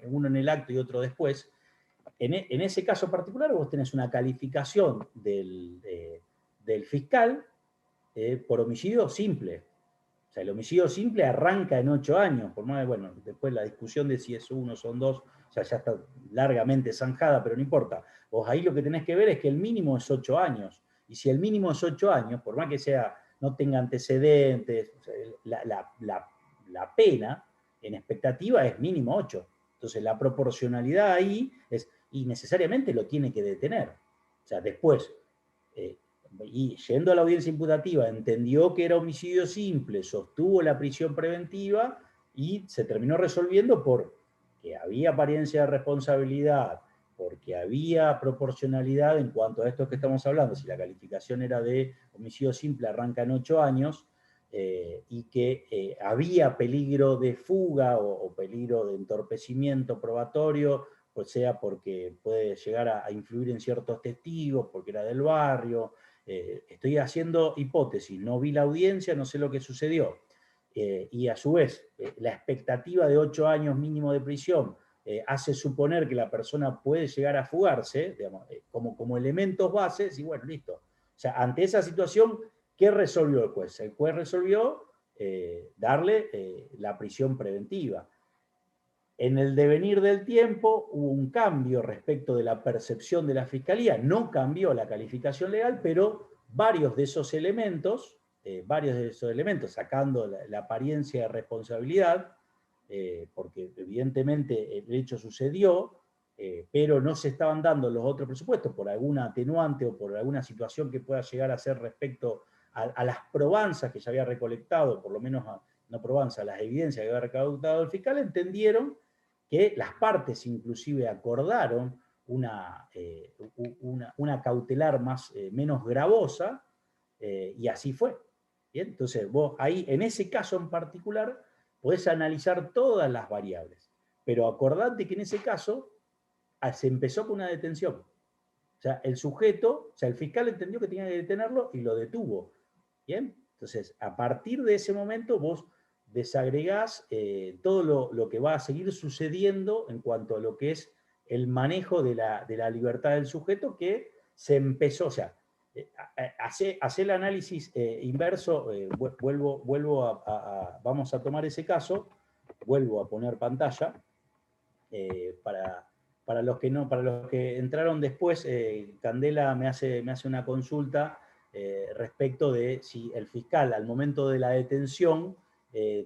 uno en el acto y otro después. En ese caso particular vos tenés una calificación del fiscal por homicidio simple. O sea, el homicidio simple arranca en 8 años, por más de, bueno, después la discusión de si es uno o son dos, o sea, ya está largamente zanjada, pero no importa. Vos ahí lo que tenés que ver es que el mínimo es 8 años. Y si el mínimo es 8 años, por más que no tenga antecedentes, o sea, la pena en expectativa es mínimo 8. Entonces la proporcionalidad ahí es, y necesariamente lo tiene que detener. O sea, después, y yendo a la audiencia imputativa, entendió que era homicidio simple, sostuvo la prisión preventiva y se terminó resolviendo porque había apariencia de responsabilidad, porque había proporcionalidad en cuanto a esto que estamos hablando. Si la calificación era de homicidio simple, arranca en 8 años, y que había peligro de fuga o peligro de entorpecimiento probatorio, pues sea porque puede llegar a influir en ciertos testigos, porque era del barrio. Estoy haciendo hipótesis, no vi la audiencia, no sé lo que sucedió. Y a su vez, la expectativa de 8 años mínimo de prisión hace suponer que la persona puede llegar a fugarse, digamos, como elementos bases, y bueno, listo. O sea, ante esa situación, ¿qué resolvió el juez? El juez resolvió darle la prisión preventiva. En el devenir del tiempo hubo un cambio respecto de la percepción de la Fiscalía, no cambió la calificación legal, pero varios de esos elementos, sacando la apariencia de responsabilidad, porque evidentemente el hecho sucedió, pero no se estaban dando los otros presupuestos por alguna atenuante o por alguna situación que pueda llegar a ser respecto a las probanzas que ya había recolectado, por lo menos no probanzas, las evidencias que había recolectado el fiscal, entendieron que las partes inclusive acordaron una cautelar menos gravosa, y así fue. Bien, entonces vos ahí, en ese caso en particular, podés analizar todas las variables. Pero acordate que en ese caso se empezó con una detención. O sea, el sujeto, o sea, el fiscal entendió que tenía que detenerlo y lo detuvo. ¿Bien? Entonces, a partir de ese momento vos desagregás todo lo que va a seguir sucediendo en cuanto a lo que es el manejo de la libertad del sujeto que se empezó, o sea, hace el análisis inverso, vamos a tomar ese caso, vuelvo a poner pantalla, para los que entraron después, Candela me hace una consulta respecto de si el fiscal al momento de la detención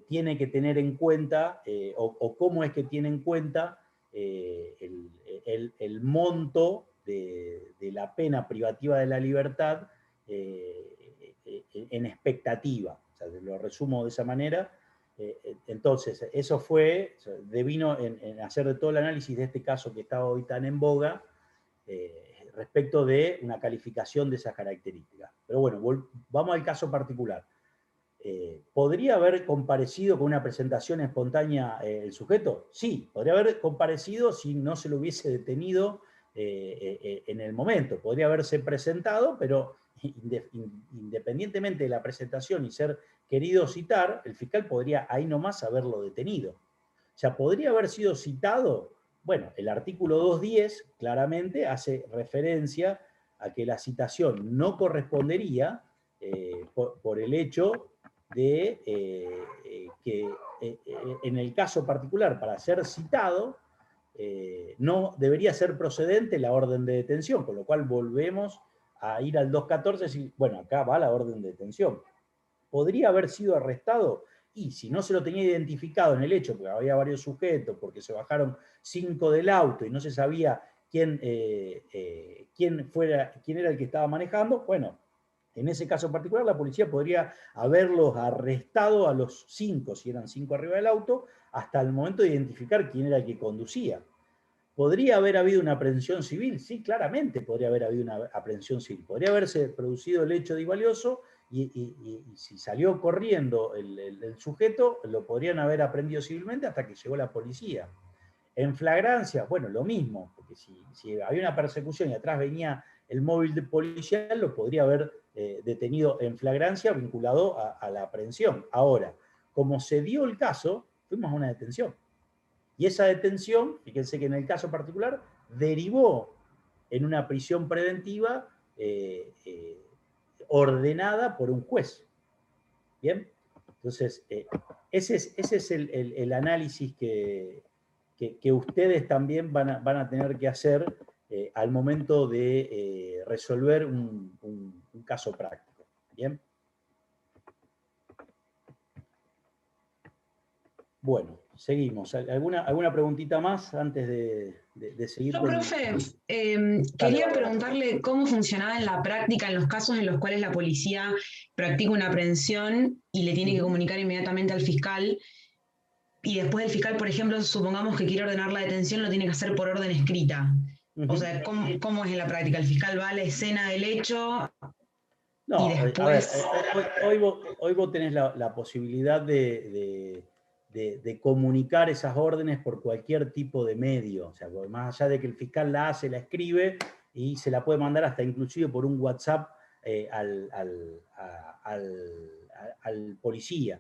tiene que tener en cuenta, o cómo es que tiene en cuenta el monto de la pena privativa de la libertad en expectativa. O sea, lo resumo de esa manera. Entonces, eso devino en hacer de todo el análisis de este caso que estaba hoy tan en boga, respecto de una calificación de esas características. Pero bueno, vamos al caso particular. ¿Podría haber comparecido con una presentación espontánea el sujeto? Sí, podría haber comparecido si no se lo hubiese detenido en el momento. Podría haberse presentado, pero independientemente de la presentación y ser querido citar, el fiscal podría ahí nomás haberlo detenido. O sea, ¿podría haber sido citado? Bueno, el artículo 210 claramente hace referencia a que la citación no correspondería por el hecho de que en el caso particular, para ser citado, no debería ser procedente la orden de detención, con lo cual volvemos a ir al 214 y decir, bueno, acá va la orden de detención. ¿Podría haber sido arrestado? Y si no se lo tenía identificado en el hecho, porque había varios sujetos, porque se bajaron 5 del auto y no se sabía quién era el que estaba manejando, bueno, en ese caso particular la policía podría haberlos arrestado a los 5, si eran 5 arriba del auto, hasta el momento de identificar quién era el que conducía. ¿Podría haber habido una aprehensión civil? Sí, claramente podría haber habido una aprehensión civil. Podría haberse producido el hecho de valioso y si salió corriendo el sujeto, lo podrían haber aprehendido civilmente hasta que llegó la policía. En flagrancia, bueno, lo mismo, porque si había una persecución y atrás venía el móvil policial, lo podría haber detenido en flagrancia vinculado a la aprehensión. Ahora, como se dio el caso, fuimos a una detención. Y esa detención, fíjense que en el caso particular, derivó en una prisión preventiva ordenada por un juez. ¿Bien? Entonces, ese es el análisis que ustedes también van a tener que hacer al momento de resolver un caso práctico. ¿Bien? Bueno, seguimos. ¿Alguna preguntita más antes de seguir? Yo, profe, quería preguntarle cómo funcionaba en la práctica en los casos en los cuales la policía practica una aprehensión y le tiene que comunicar inmediatamente al fiscal. Y después el fiscal, por ejemplo, supongamos que quiere ordenar la detención, lo tiene que hacer por orden escrita. O sea, ¿cómo es en la práctica? ¿El fiscal va a la escena del hecho? No, y después... a ver, hoy vos tenés la posibilidad de comunicar esas órdenes por cualquier tipo de medio. O sea, más allá de que el fiscal la hace, la escribe y se la puede mandar hasta inclusive por un WhatsApp al policía.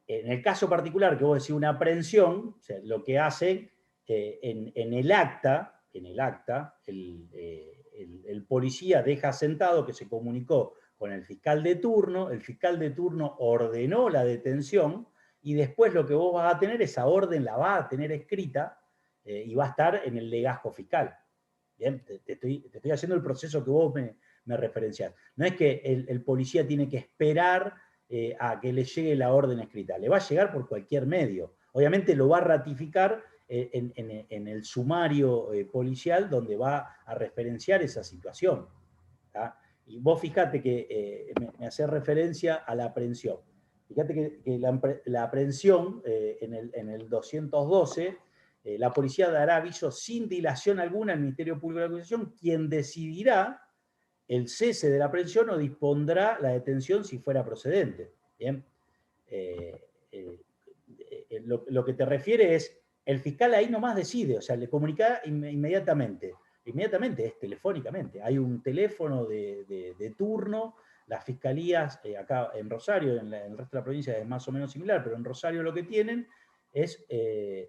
En el caso particular que vos decís una aprehensión, o sea, lo que hace en el acta, el policía deja sentado que se comunicó con el fiscal de turno ordenó la detención y después lo que vos vas a tener, esa orden la vas a tener escrita y va a estar en el legajo fiscal. Bien, te estoy haciendo el proceso que vos me referenciás. No es que el policía tiene que esperar a que le llegue la orden escrita. Le va a llegar por cualquier medio. Obviamente lo va a ratificar en el sumario policial donde va a referenciar esa situación. ¿tá? Y vos fijate que me hace referencia a la aprehensión. Fíjate que la aprehensión en el 212, la policía dará aviso sin dilación alguna al Ministerio Público de la Acusación, quien decidirá el cese de la aprehensión o dispondrá la detención si fuera procedente. ¿Bien? Lo que te refiere es, el fiscal ahí nomás decide, o sea, le comunica inmediatamente. Inmediatamente es telefónicamente. Hay un teléfono de turno, las fiscalías, acá en Rosario, en el resto de la provincia es más o menos similar, pero en Rosario lo que tienen es,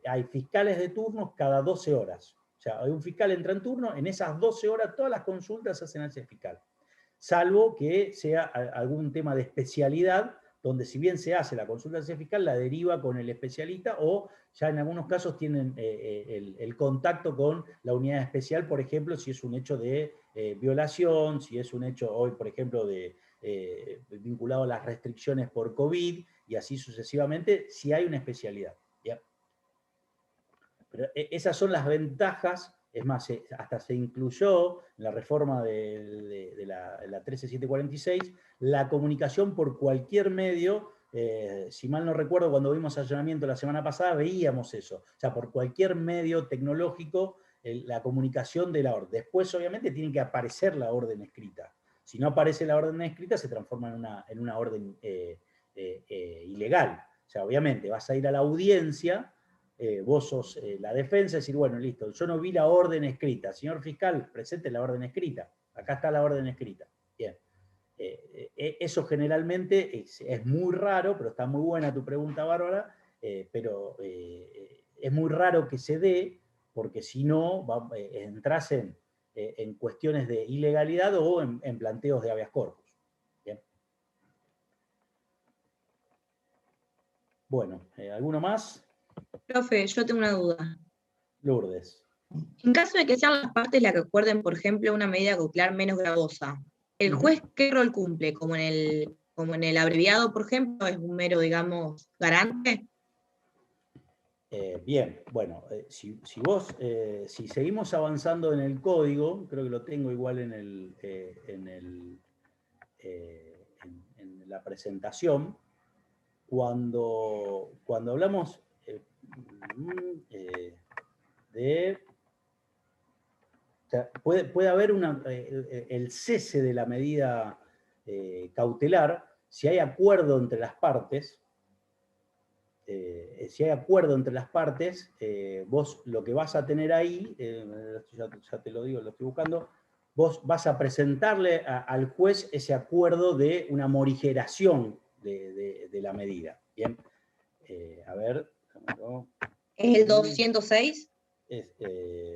hay fiscales de turnos cada 12 horas. O sea, hay un fiscal entra en turno, en esas 12 horas todas las consultas se hacen a ese fiscal. Salvo que sea algún tema de especialidad, donde si bien se hace la consulta de ese fiscal, la deriva con el especialista o ya en algunos casos tienen el contacto con la unidad especial, por ejemplo, si es un hecho de violación, si es un hecho hoy, por ejemplo, vinculado a las restricciones por COVID y así sucesivamente, si hay una especialidad. ¿Ya? Pero esas son las ventajas, es más, hasta se incluyó en la reforma de la 13746 la comunicación por cualquier medio. Si mal no recuerdo, cuando vimos allanamiento la semana pasada, veíamos eso. O sea, por cualquier medio tecnológico, la comunicación de la orden. Después, obviamente, tiene que aparecer la orden escrita. Si no aparece la orden escrita, se transforma en una orden ilegal. O sea, obviamente, vas a ir a la audiencia, vos sos la defensa, decir, bueno, listo, yo no vi la orden escrita. Señor fiscal, presente la orden escrita. Acá está la orden escrita. Bien. Eso generalmente es muy raro, pero está muy buena tu pregunta, Bárbara, pero es muy raro que se dé, porque si no, entras en cuestiones de ilegalidad o en planteos de habeas corpus. Bien. Bueno, ¿alguno más? Profe, yo tengo una duda. Lourdes. En caso de que sean las partes las que acuerden, por ejemplo, una medida cautelar menos gravosa, ¿el juez qué rol cumple? ¿Como en el abreviado, por ejemplo, es un mero, digamos, garante? Bien, bueno, si seguimos avanzando en el código, creo que lo tengo igual en la presentación, cuando hablamos de... O sea, puede haber el cese de la medida cautelar si hay acuerdo entre las partes. Si hay acuerdo entre las partes, vos lo que vas a tener ahí, ya te lo digo, lo estoy buscando, vos vas a presentarle al juez ese acuerdo de una morigeración de la medida. Bien, a ver. ¿Es el 206?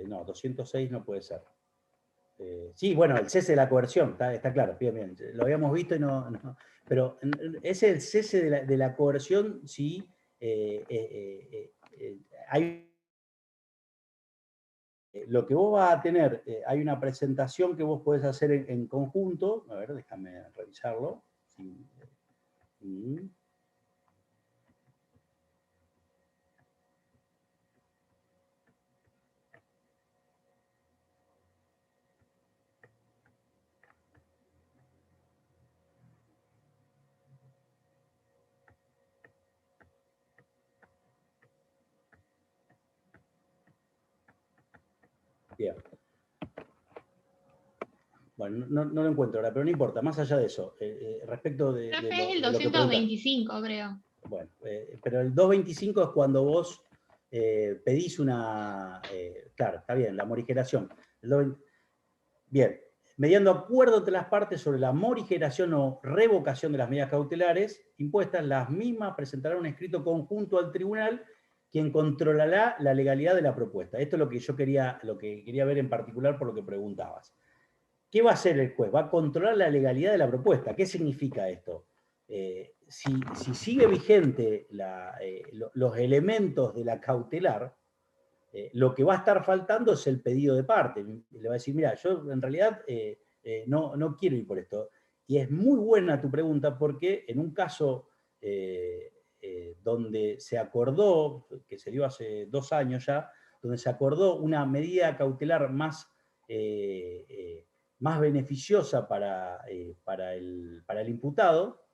No, 206 no puede ser. Sí, bueno, el cese de la coerción, está claro, bien, lo habíamos visto y no, pero es el cese de la coerción si hay... Lo que vos vas a tener, hay una presentación que vos podés hacer en conjunto, a ver, déjame revisarlo. Sí. Bien. Bueno, no lo encuentro ahora, pero no importa, más allá de eso, respecto de... Profe, de es el lo que 225, creo. Bueno, pero el 225 es cuando vos pedís una... claro, está bien, la morigeración. Bien, mediando acuerdo entre las partes sobre la morigeración o revocación de las medidas cautelares impuestas, las mismas presentarán un escrito conjunto al tribunal, quien controlará la legalidad de la propuesta. Esto es lo que quería ver en particular por lo que preguntabas. ¿Qué va a hacer el juez? Va a controlar la legalidad de la propuesta. ¿Qué significa esto? Si sigue vigente los elementos de la cautelar, lo que va a estar faltando es el pedido de parte. Le va a decir, mira, yo en realidad no quiero ir por esto. Y es muy buena tu pregunta porque en un caso donde se acordó, que se dio hace 2 años ya, donde se acordó una medida cautelar más beneficiosa para el imputado,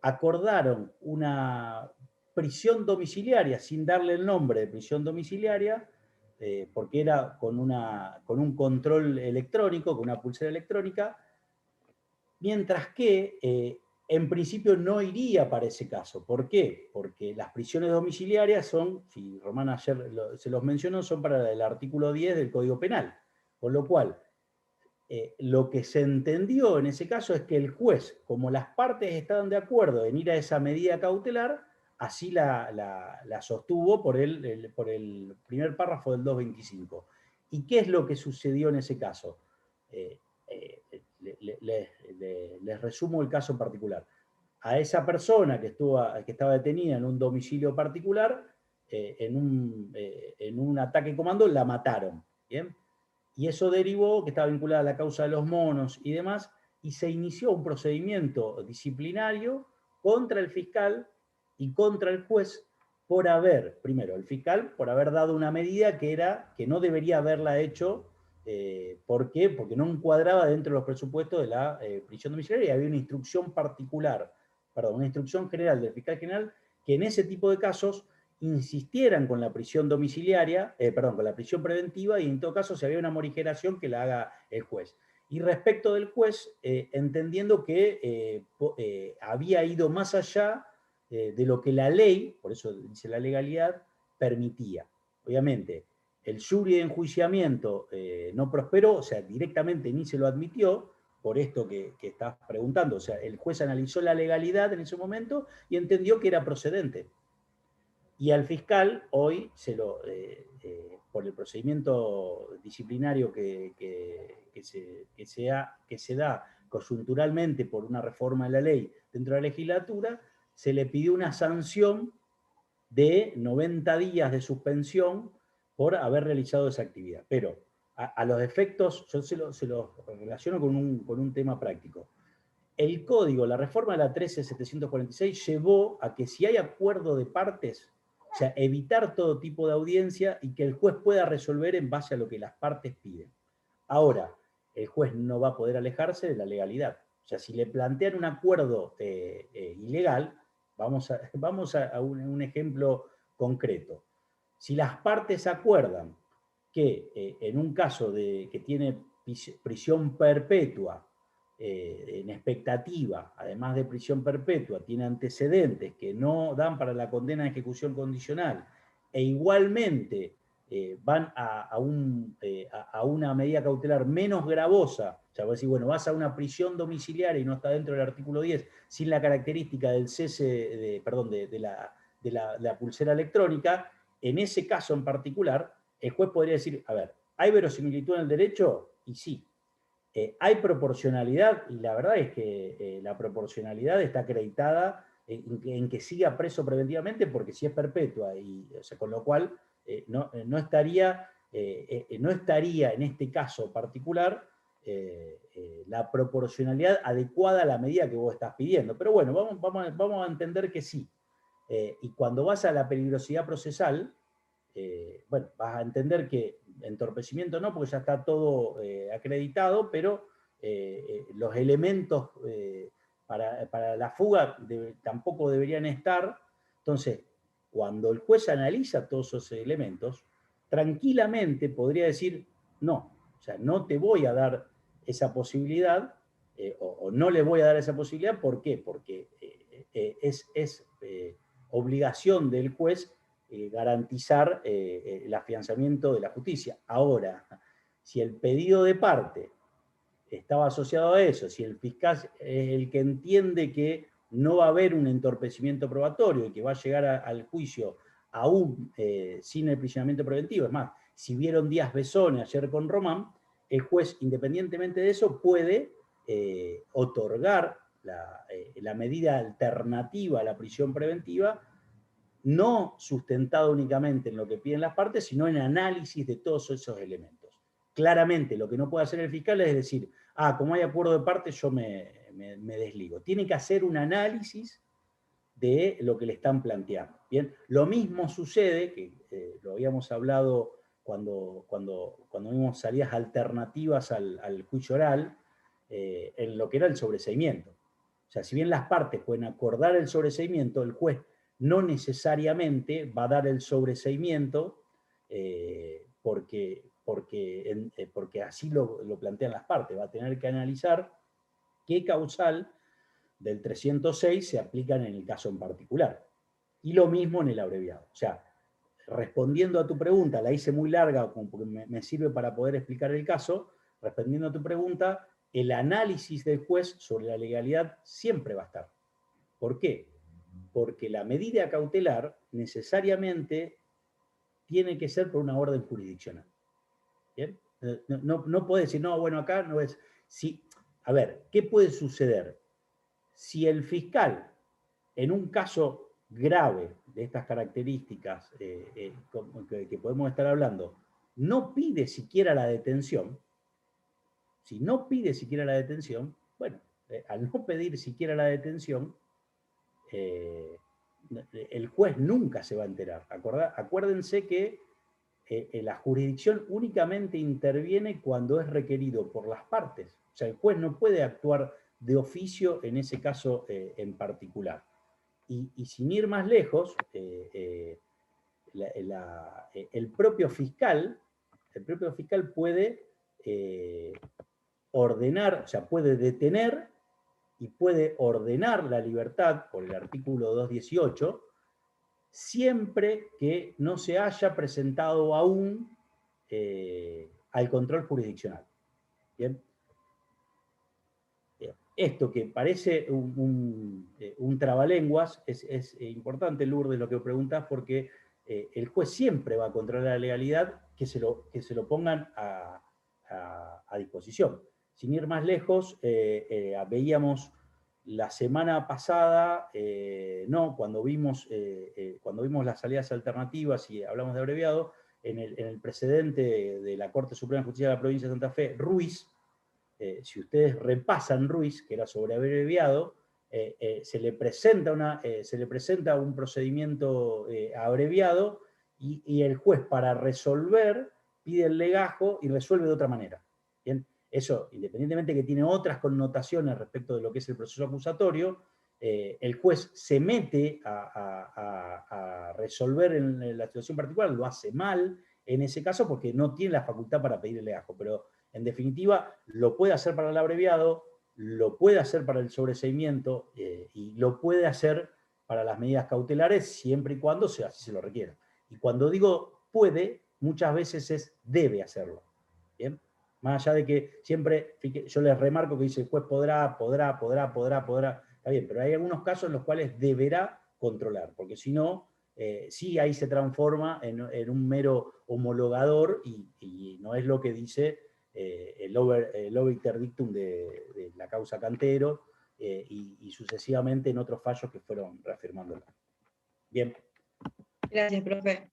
acordaron una prisión domiciliaria, sin darle el nombre de prisión domiciliaria, porque era con un control electrónico, con una pulsera electrónica, mientras que en principio no iría para ese caso. ¿Por qué? Porque las prisiones domiciliarias son, si Román ayer se los mencionó, son para el artículo 10 del Código Penal. Con lo cual, lo que se entendió en ese caso es que el juez, como las partes estaban de acuerdo en ir a esa medida cautelar, así la sostuvo por el primer párrafo del 225. ¿Y qué es lo que sucedió en ese caso? Les resumo el caso en particular. A esa persona que estaba detenida en un domicilio particular, en un ataque comando, la mataron. ¿Bien? Y eso derivó, que estaba vinculada a la causa de los monos y demás, y se inició un procedimiento disciplinario contra el fiscal y contra el juez por haber, primero, el fiscal por haber dado una medida que no debería haberla hecho. ¿Por qué? Porque no encuadraba dentro de los presupuestos de la prisión domiciliaria y había una instrucción particular, perdón, una instrucción general del fiscal general que en ese tipo de casos insistieran con la prisión domiciliaria, con la prisión preventiva, y en todo caso si había una morigeración que la haga el juez. Y respecto del juez, entendiendo que había ido más allá de lo que la ley, por eso dice la legalidad, permitía. Obviamente, el jury de enjuiciamiento no prosperó, o sea, directamente ni se lo admitió, por esto que estás preguntando. O sea, el juez analizó la legalidad en ese momento y entendió que era procedente. Y al fiscal hoy, por el procedimiento disciplinario que se da coyunturalmente por una reforma de la ley dentro de la legislatura, se le pidió una sanción de 90 días de suspensión por haber realizado esa actividad. Pero a los efectos, yo se lo relaciono con un tema práctico. El código, la reforma de la 13.746 llevó a que si hay acuerdo de partes, o sea, evitar todo tipo de audiencia y que el juez pueda resolver en base a lo que las partes piden. Ahora, el juez no va a poder alejarse de la legalidad. O sea, si le plantean un acuerdo ilegal, vamos a un ejemplo concreto. Si las partes acuerdan que en un caso que tiene prisión perpetua, en expectativa, además de prisión perpetua, tiene antecedentes que no dan para la condena de ejecución condicional, e igualmente van a una medida cautelar menos gravosa, o sea, vos decís, bueno, vas a una prisión domiciliaria y no está dentro del artículo 10, sin la característica del cese, de la pulsera electrónica, en ese caso en particular, el juez podría decir, a ver, ¿hay verosimilitud en el derecho? Y sí. ¿Hay proporcionalidad? Y la verdad es que la proporcionalidad está acreditada en que siga preso preventivamente, porque si es perpetua, o sea, con lo cual no estaría en este caso particular la proporcionalidad adecuada a la medida que vos estás pidiendo. Pero bueno, vamos a entender que sí. Y cuando vas a la peligrosidad procesal, bueno, vas a entender que entorpecimiento no, porque ya está todo acreditado, pero los elementos para la fuga tampoco deberían estar. Entonces, cuando el juez analiza todos esos elementos, tranquilamente podría decir, no, o sea, no te voy a dar esa posibilidad, o no le voy a dar esa posibilidad. ¿Por qué? Porque es obligación del juez garantizar el afianzamiento de la justicia. Ahora, si el pedido de parte estaba asociado a eso, si el fiscal es el que entiende que no va a haber un entorpecimiento probatorio y que va a llegar al juicio aún sin el aprisionamiento preventivo, es más, si vieron Díaz Besone ayer con Román, el juez, independientemente de eso, puede otorgar la medida alternativa a la prisión preventiva, no sustentado únicamente en lo que piden las partes, sino en análisis de todos esos elementos. Claramente, lo que no puede hacer el fiscal es decir, como hay acuerdo de partes, yo me desligo. Tiene que hacer un análisis de lo que le están planteando. Bien, lo mismo sucede, que lo habíamos hablado cuando vimos salidas alternativas al juicio oral, en lo que era el sobreseimiento. O sea, si bien las partes pueden acordar el sobreseimiento, el juez no necesariamente va a dar el sobreseimiento porque así lo plantean las partes. Va a tener que analizar qué causal del 306 se aplican en el caso en particular. Y lo mismo en el abreviado. O sea, respondiendo a tu pregunta, la hice muy larga porque me sirve para poder explicar el caso, respondiendo a tu pregunta, el análisis del juez sobre la legalidad siempre va a estar. ¿Por qué? Porque la medida cautelar necesariamente tiene que ser por una orden jurisdiccional. ¿Bien? No puede decir, no, bueno, acá no es... Si, a ver, ¿qué puede suceder? Si el fiscal, en un caso grave de estas características que podemos estar hablando, no pide siquiera la detención, si no pide siquiera la detención, bueno, al no pedir siquiera la detención, el juez nunca se va a enterar. Acuérdense que la jurisdicción únicamente interviene cuando es requerido por las partes. O sea, el juez no puede actuar de oficio en ese caso en particular. Y sin ir más lejos, el propio fiscal puede ordenar, o sea, puede detener y puede ordenar la libertad por el artículo 218, siempre que no se haya presentado aún al control jurisdiccional. ¿Bien? Esto que parece un trabalenguas, es importante, Lourdes, lo que preguntás, porque el juez siempre va a controlar la legalidad que se lo pongan a disposición. Sin ir más lejos, veíamos la semana pasada, cuando vimos las salidas alternativas y hablamos de abreviado, en el precedente de la Corte Suprema de Justicia de la Provincia de Santa Fe, Ruiz, si ustedes repasan Ruiz, que era sobre abreviado, se le presenta un procedimiento abreviado y el juez, para resolver, pide el legajo y resuelve de otra manera. ¿Bien? Eso, independientemente que tiene otras connotaciones respecto de lo que es el proceso acusatorio, el juez se mete a resolver en la situación particular, lo hace mal en ese caso porque no tiene la facultad para pedir el legajo, pero en definitiva lo puede hacer para el abreviado, lo puede hacer para el sobreseimiento y lo puede hacer para las medidas cautelares siempre y cuando así se lo requiera. Y cuando digo puede, muchas veces debe hacerlo. ¿Bien? Más allá de que siempre, yo les remarco que dice el juez podrá, está bien, pero hay algunos casos en los cuales deberá controlar, porque si no, sí ahí se transforma en un mero homologador y no es lo que dice el obiter dictum de la causa Cantero y sucesivamente en otros fallos que fueron reafirmándola. Bien. Gracias, profe.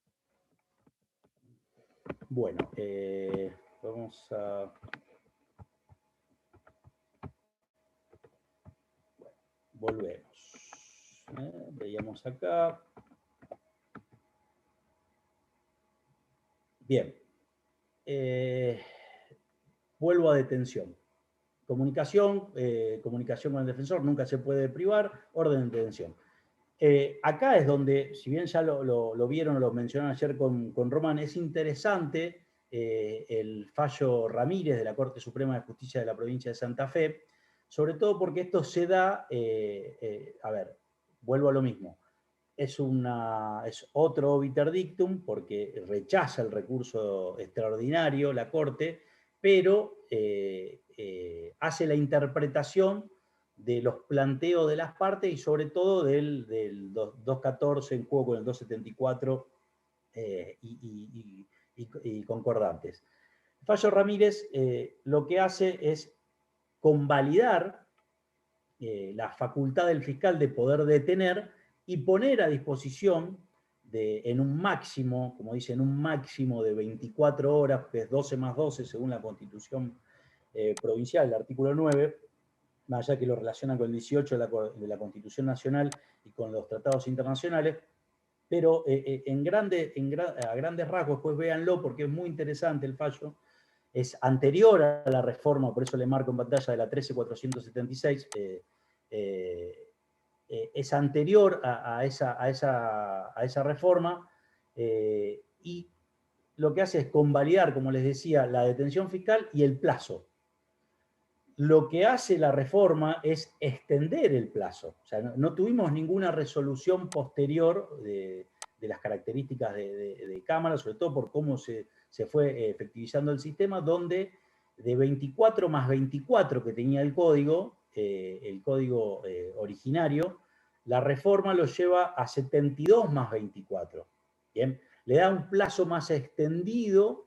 Bueno, vamos a... Volvemos. Veíamos acá. Bien. Vuelvo a detención. Comunicación con el defensor, nunca se puede privar, orden de detención. Acá es donde, si bien ya lo vieron o lo mencionaron ayer con Román, es interesante el fallo Ramírez de la Corte Suprema de Justicia de la Provincia de Santa Fe, sobre todo porque esto se da, a ver, vuelvo a lo mismo, es otro obiter dictum porque rechaza el recurso extraordinario la Corte, pero hace la interpretación de los planteos de las partes y sobre todo del 214 en juego con el 274 y concordantes. El fallo Ramírez lo que hace es convalidar la facultad del fiscal de poder detener y poner a disposición en un máximo, como dicen, un máximo de 24 horas, que es 12 más 12 según la Constitución provincial, el artículo 9, más allá que lo relacionan con el 18 de la Constitución Nacional y con los tratados internacionales, pero a grandes rasgos, pues véanlo porque es muy interesante el fallo, es anterior a la reforma, por eso le marco en pantalla, de la 13.476, es anterior a esa reforma y lo que hace es convalidar, como les decía, la detención fiscal y el plazo. lo que hace la reforma es extender el plazo. O sea, no tuvimos ninguna resolución posterior de las características de cámara, sobre todo por cómo se fue efectivizando el sistema, donde de 24 más 24 que tenía el código originario, la reforma lo lleva a 72 más 24. ¿Bien? Le da un plazo más extendido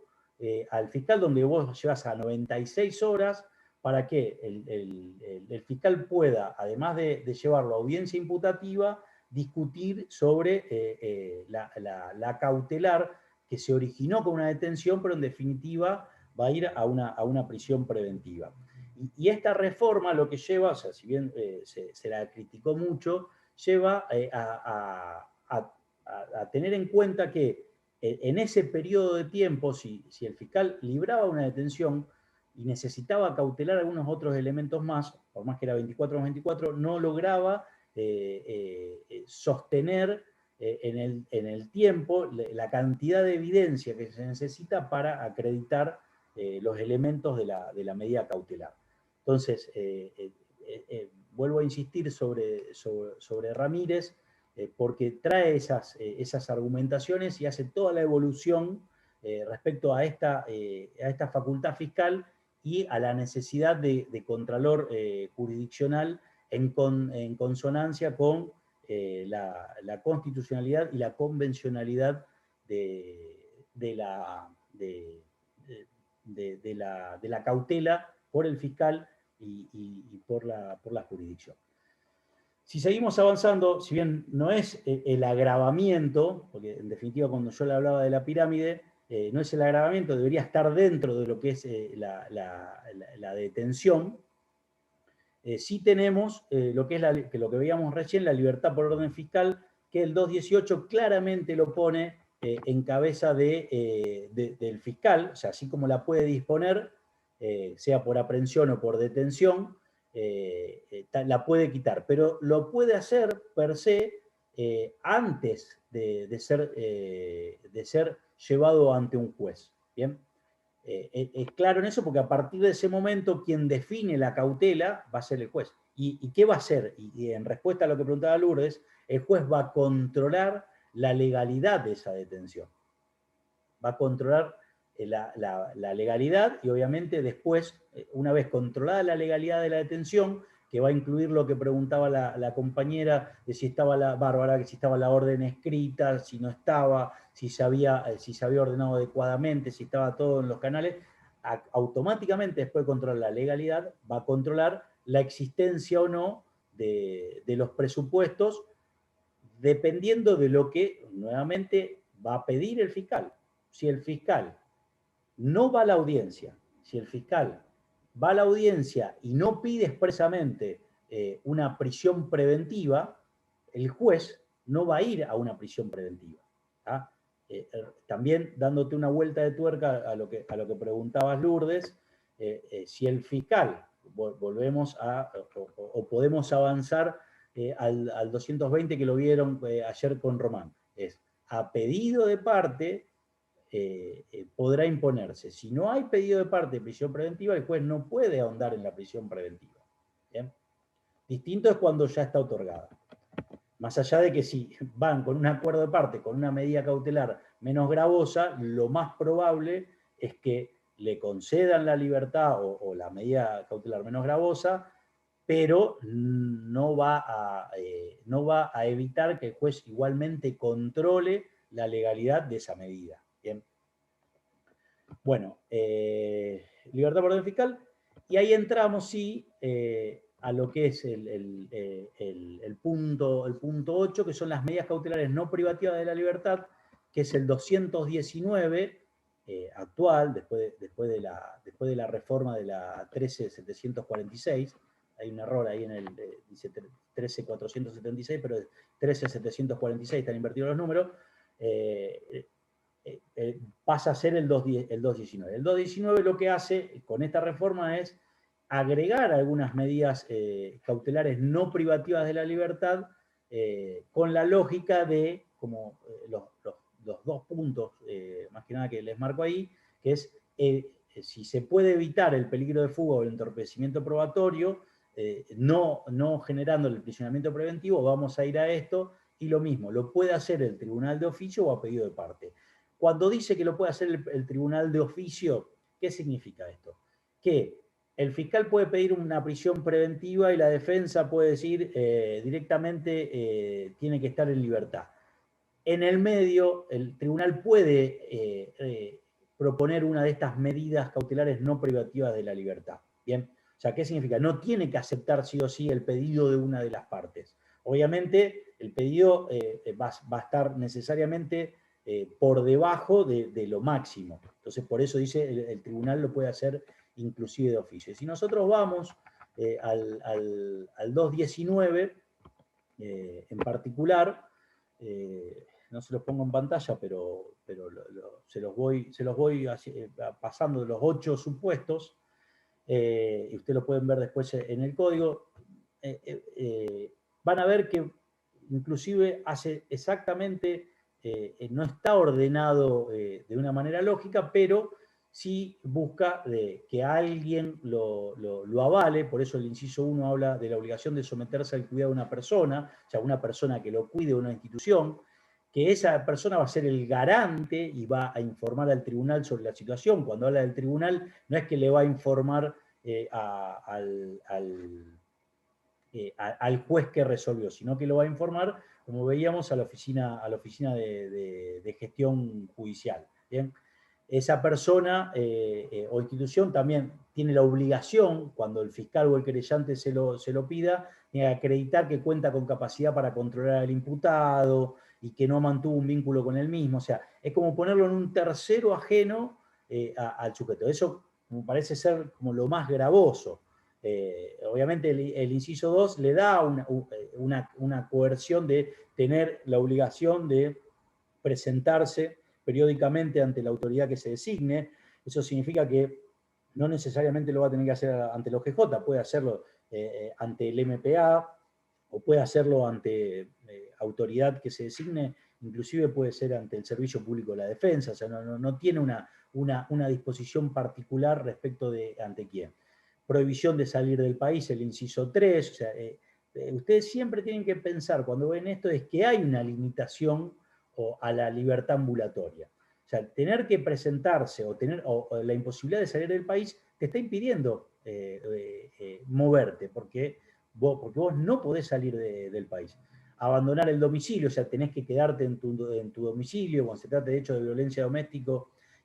al fiscal, donde vos llevas a 96 horas para que el fiscal pueda, además de llevarlo a audiencia imputativa, discutir sobre la cautelar que se originó con una detención, pero en definitiva va a ir a una prisión preventiva. Y esta reforma lo que lleva, o sea, si bien se la criticó mucho, lleva a tener en cuenta que en ese periodo de tiempo, si el fiscal libraba una detención y necesitaba cautelar algunos otros elementos más, por más que era 24 más 24, no lograba sostener en el tiempo la cantidad de evidencia que se necesita para acreditar los elementos de la medida cautelar. Entonces, vuelvo a insistir sobre Ramírez, porque trae esas argumentaciones y hace toda la evolución respecto a esta facultad fiscal y a la necesidad de contralor jurisdiccional en consonancia con la constitucionalidad y la convencionalidad de la cautela por el fiscal y por la jurisdicción. Si seguimos avanzando, si bien no es el agravamiento, porque en definitiva cuando yo le hablaba de la pirámide, no es el agravamiento, debería estar dentro de lo que es la detención, sí tenemos lo que es lo que veíamos recién, la libertad por orden fiscal, que el 218 claramente lo pone en cabeza del fiscal, o sea, así como la puede disponer, sea por aprehensión o por detención, la puede quitar, pero lo puede hacer per se antes de ser llevado ante un juez. ¿Bien? Es claro en eso porque a partir de ese momento quien define la cautela va a ser el juez. ¿Y qué va a hacer? Y en respuesta a lo que preguntaba Lourdes, el juez va a controlar la legalidad de esa detención. Va a controlar la legalidad y obviamente después, una vez controlada la legalidad de la detención, que va a incluir lo que preguntaba la compañera, de si estaba Bárbara, que si estaba la orden escrita, si no estaba, si se había ordenado adecuadamente, si estaba todo en los canales, automáticamente después de controlar la legalidad, va a controlar la existencia o no de los presupuestos, dependiendo de lo que nuevamente va a pedir el fiscal. Si el fiscal no va a la audiencia, si el fiscal va a la audiencia y no pide expresamente una prisión preventiva, el juez no va a ir a una prisión preventiva. ¿Ah? También dándote una vuelta de tuerca a lo que preguntabas, Lourdes, si el fiscal, volvemos o podemos avanzar al 220 que lo vieron ayer con Román, es a pedido de parte podrá imponerse. Si no hay pedido de parte de prisión preventiva, el juez no puede ahondar en la prisión preventiva. ¿Bien? Distinto es cuando ya está otorgada. Más allá de que si van con un acuerdo de parte, con una medida cautelar menos gravosa, lo más probable es que le concedan la libertad o la medida cautelar menos gravosa, pero no va a evitar que el juez igualmente controle la legalidad de esa medida. Bien. Bueno, libertad por orden fiscal, y ahí entramos, sí, a lo que es el punto 8, que son las medidas cautelares no privativas de la libertad, que es el 219 actual, después de la reforma de la 13746. Hay un error ahí dice 13476, pero es 13746, están invertidos los números. Pasa a ser el 219. El 219 lo que hace con esta reforma es agregar algunas medidas cautelares no privativas de la libertad con la lógica de, como los dos puntos, más que nada que les marco ahí, que es si se puede evitar el peligro de fuga o el entorpecimiento probatorio, no generando el aprisionamiento preventivo, vamos a ir a esto, y lo mismo, lo puede hacer el tribunal de oficio o a pedido de parte. Cuando dice que lo puede hacer el tribunal de oficio, ¿qué significa esto? Que el fiscal puede pedir una prisión preventiva y la defensa puede decir directamente tiene que estar en libertad. En el medio, el tribunal puede proponer una de estas medidas cautelares no privativas de la libertad. ¿Bien? O sea, ¿qué significa? No tiene que aceptar sí o sí el pedido de una de las partes. Obviamente, el pedido va a estar necesariamente por debajo de lo máximo. Entonces, por eso dice, el tribunal lo puede hacer inclusive de oficio. Si nosotros vamos al 219, en particular, no se los pongo en pantalla, pero se los voy pasando de los 8 supuestos, y ustedes lo pueden ver después en el código. Van a ver que inclusive hace exactamente, no está ordenado de una manera lógica, pero sí busca que alguien lo avale. Por eso el inciso 1 habla de la obligación de someterse al cuidado de una persona, o sea, una persona que lo cuide de una institución, que esa persona va a ser el garante y va a informar al tribunal sobre la situación. Cuando habla del tribunal, no es que le va a informar al juez que resolvió, sino que lo va a informar, como veíamos, a la oficina de gestión judicial. ¿Bien? Esa persona o institución también tiene la obligación, cuando el fiscal o el querellante se lo pida, de acreditar que cuenta con capacidad para controlar al imputado y que no mantuvo un vínculo con él mismo. O sea, es como ponerlo en un tercero ajeno al sujeto. Eso me parece ser como lo más gravoso. Obviamente el inciso 2 le da una coerción de tener la obligación de presentarse periódicamente ante la autoridad que se designe. Eso significa que no necesariamente lo va a tener que hacer ante el OGJ, puede hacerlo ante el MPA o puede hacerlo ante autoridad que se designe, inclusive puede ser ante el Servicio Público de la Defensa. O sea, no tiene una disposición particular respecto de ante quién. Prohibición de salir del país, el inciso 3. O sea, ustedes siempre tienen que pensar cuando ven esto es que hay una limitación a la libertad ambulatoria. O sea, tener que presentarse o la imposibilidad de salir del país te está impidiendo moverte, porque vos no podés salir del país. Abandonar el domicilio, o sea, tenés que quedarte en tu domicilio cuando se trata de hechos de violencia doméstica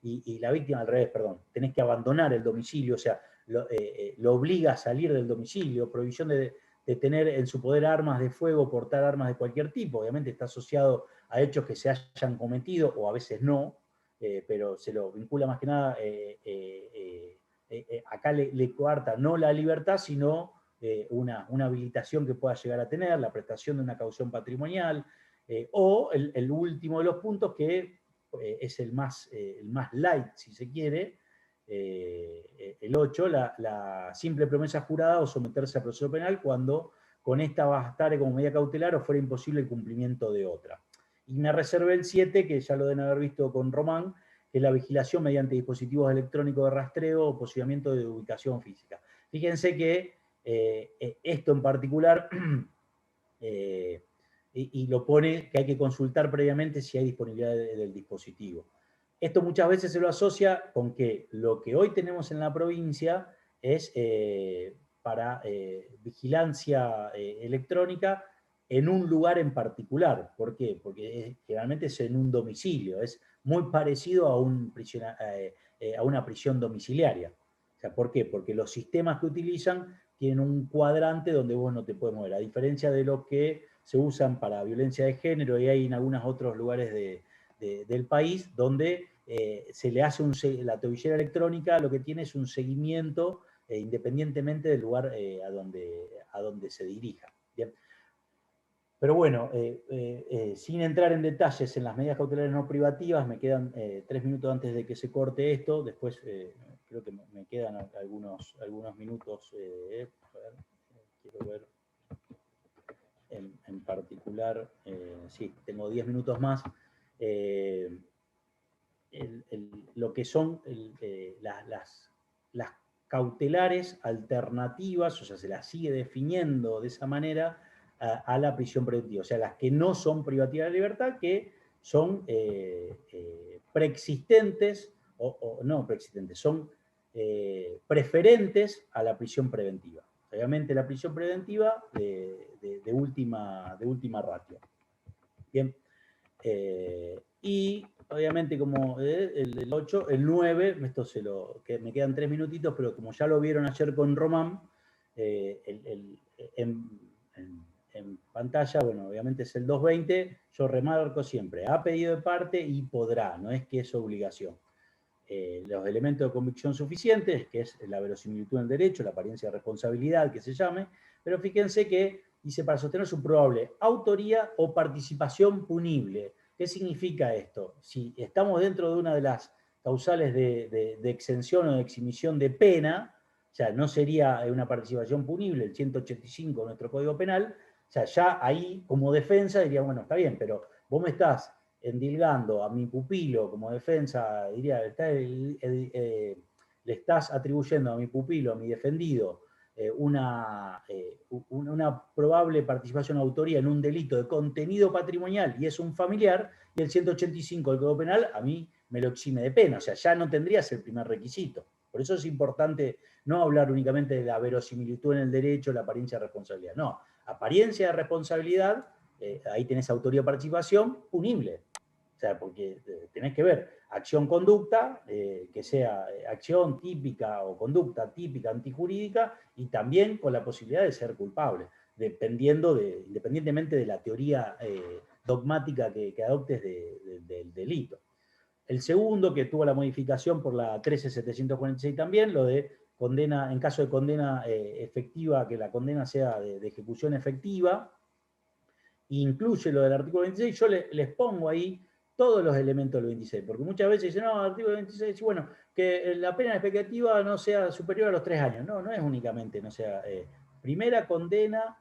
y la víctima al revés, perdón. Tenés que abandonar el domicilio, o sea, lo obliga a salir del domicilio. Prohibición de tener en su poder armas de fuego, portar armas de cualquier tipo. Obviamente está asociado a hechos que se hayan cometido o a veces no, pero se lo vincula más que nada, acá le coarta no la libertad, sino una habilitación que pueda llegar a tener, la prestación de una caución patrimonial, o el último de los puntos que es el más light, si se quiere, el 8, la simple promesa jurada o someterse a proceso penal cuando con esta bastare como medida cautelar o fuera imposible el cumplimiento de otra. Y me reservé el 7, que ya lo deben haber visto con Román, que es la vigilación mediante dispositivos electrónicos de rastreo o posicionamiento de ubicación física. Fíjense que esto en particular, y lo pone que hay que consultar previamente si hay disponibilidad del dispositivo. Esto muchas veces se lo asocia con que lo que hoy tenemos en la provincia es para vigilancia electrónica en un lugar en particular. ¿Por qué? Porque generalmente es en un domicilio, es muy parecido a una prisión domiciliaria. O sea, ¿por qué? Porque los sistemas que utilizan tienen un cuadrante donde vos no te puedes mover, a diferencia de los que se usan para violencia de género y hay en algunos otros lugares del país donde se le hace la tobillera electrónica, lo que tiene es un seguimiento independientemente del lugar a donde se dirija. Bien. Pero bueno, sin entrar en detalles en las medidas cautelares no privativas, me quedan 3 minutos antes de que se corte esto, después creo que me quedan algunos minutos, a ver, quiero ver en particular, sí, tengo 10 minutos más. lo que son las cautelares alternativas, o sea, se las sigue definiendo de esa manera a la prisión preventiva, o sea, las que no son privativas de libertad, que son preexistentes, o no preexistentes, son preferentes a la prisión preventiva. Obviamente la prisión preventiva de última ratio. Bien. Y obviamente como el 8, el 9, esto que me quedan 3 minutitos, pero como ya lo vieron ayer con Román, en pantalla, bueno, obviamente es el 220, yo remarco siempre, ha pedido de parte y podrá, no es que es obligación. Los elementos de convicción suficientes, que es la verosimilitud en el derecho, la apariencia de responsabilidad, que se llame, pero fíjense que dice para sostener su probable autoría o participación punible. ¿Qué significa esto? Si estamos dentro de una de las causales de exención o de exhibición de pena, o sea, no sería una participación punible, el 185 de nuestro Código Penal, o sea, ya ahí como defensa diría, bueno, está bien, pero vos me estás endilgando a mi pupilo como defensa, diría, le estás atribuyendo a mi pupilo, a mi defendido, una probable participación o autoría en un delito de contenido patrimonial y es un familiar, y el 185 del Código Penal a mí me lo exime de pena, o sea, ya no tendrías el primer requisito. Por eso es importante no hablar únicamente de la verosimilitud en el derecho, la apariencia de responsabilidad, no, apariencia de responsabilidad, ahí tenés autoría o participación, punible. O sea, porque tenés que ver acción-conducta, que sea acción típica o conducta típica antijurídica, y también con la posibilidad de ser culpable, independientemente de la teoría dogmática que adoptes del delito. El segundo, que tuvo la modificación por la 13746 también, lo de condena, en caso de condena efectiva, que la condena sea de ejecución efectiva, incluye lo del artículo 26, yo les pongo ahí todos los elementos del 26, porque muchas veces dicen, no, el artículo 26, bueno, que la pena expectativa no sea superior a los 3 años. No, no es únicamente, no sea, primera condena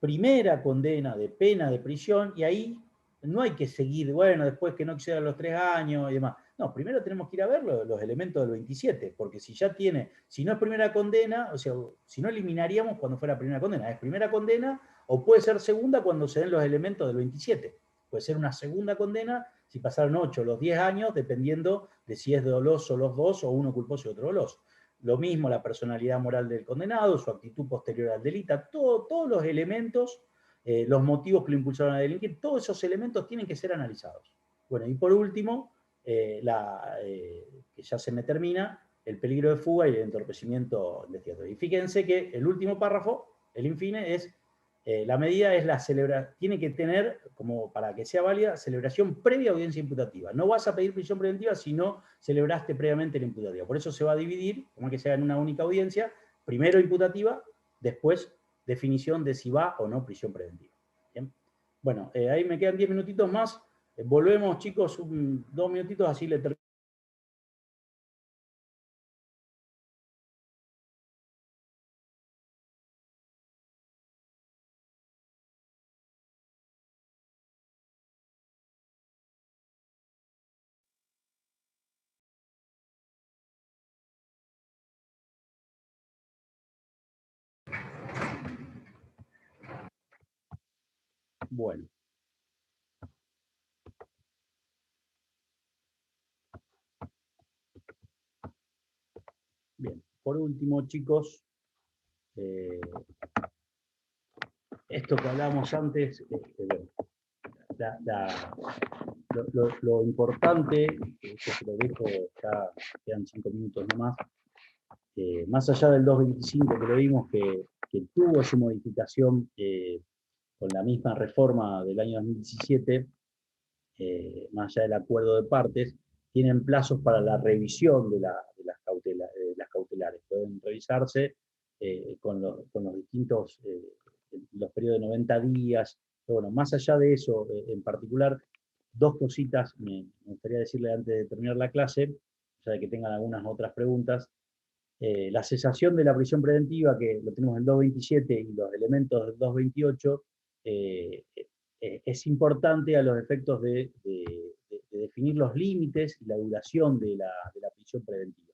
de pena de prisión, y ahí no hay que seguir, bueno, después que no exceda los 3 años y demás. No, primero tenemos que ir a ver los elementos del 27, porque si ya tiene, si no es primera condena, o sea, si no eliminaríamos cuando fuera primera condena, es primera condena, o puede ser segunda cuando se den los elementos del 27. Puede ser una segunda condena si pasaron 8 o los 10 años, dependiendo de si es doloso los dos o uno culposo y otro doloso. Lo mismo la personalidad moral del condenado, su actitud posterior al delito, todos los elementos, los motivos que lo impulsaron a delinquir, todos esos elementos tienen que ser analizados. Bueno, y por último, que ya se me termina, el peligro de fuga y el entorpecimiento investigatorio. Y fíjense que el último párrafo, el infine, es la medida es tiene que tener, como para que sea válida, celebración previa a audiencia imputativa. No vas a pedir prisión preventiva si no celebraste previamente la imputativa. Por eso se va a dividir, como que sea en una única audiencia, primero imputativa, después definición de si va o no prisión preventiva. ¿Bien? Bueno, ahí me quedan 10 minutitos más. Volvemos, chicos, 2 minutitos, así le termino. Bueno. Bien, por último, chicos, esto que hablábamos antes, lo importante, que se lo dejo, ya quedan 5 minutos nomás, más allá del 225 que lo vimos, que tuvo su modificación con la misma reforma del año 2017, más allá del acuerdo de partes, tienen plazos para la revisión de las cautelares. Pueden revisarse con los distintos, los periodos de 90 días. Pero bueno, más allá de eso, en particular, 2 cositas me gustaría decirle antes de terminar la clase, ya de que tengan algunas otras preguntas. La cesación de la prisión preventiva, que lo tenemos en el 227 y los elementos del 228, es importante a los efectos de definir los límites y la duración de la prisión preventiva.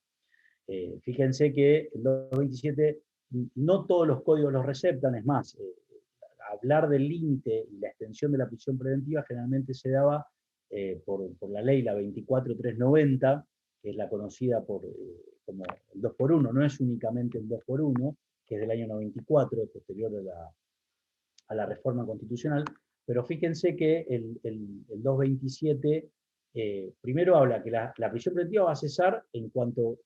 Fíjense que el 227 no todos los códigos los receptan, es más, hablar del límite y la extensión de la prisión preventiva generalmente se daba por la ley, la 24390, que es la conocida como el 2x1, no es únicamente el 2x1, que es del año 94, posterior a la reforma constitucional, pero fíjense que el 227 primero habla que la prisión preventiva va a cesar en cuanto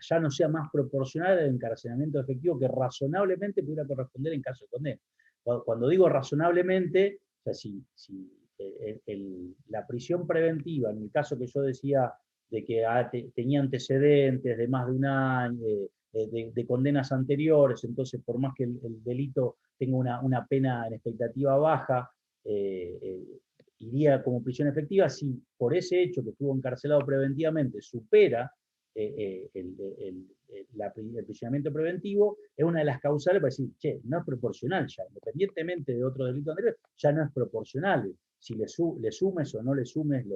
ya no sea más proporcional al encarcelamiento efectivo que razonablemente pudiera corresponder en caso de condena. Cuando digo razonablemente, o sea, si la prisión preventiva, en el caso que yo decía de que tenía antecedentes de más de un año, de condenas anteriores, entonces por más que el delito tenga una pena en expectativa baja, iría como prisión efectiva. Si por ese hecho que estuvo encarcelado preventivamente supera el prisionamiento preventivo, es una de las causales para decir, che, no es proporcional ya, independientemente de otro delito anterior, ya no es proporcional. Si le sumes o no le sumes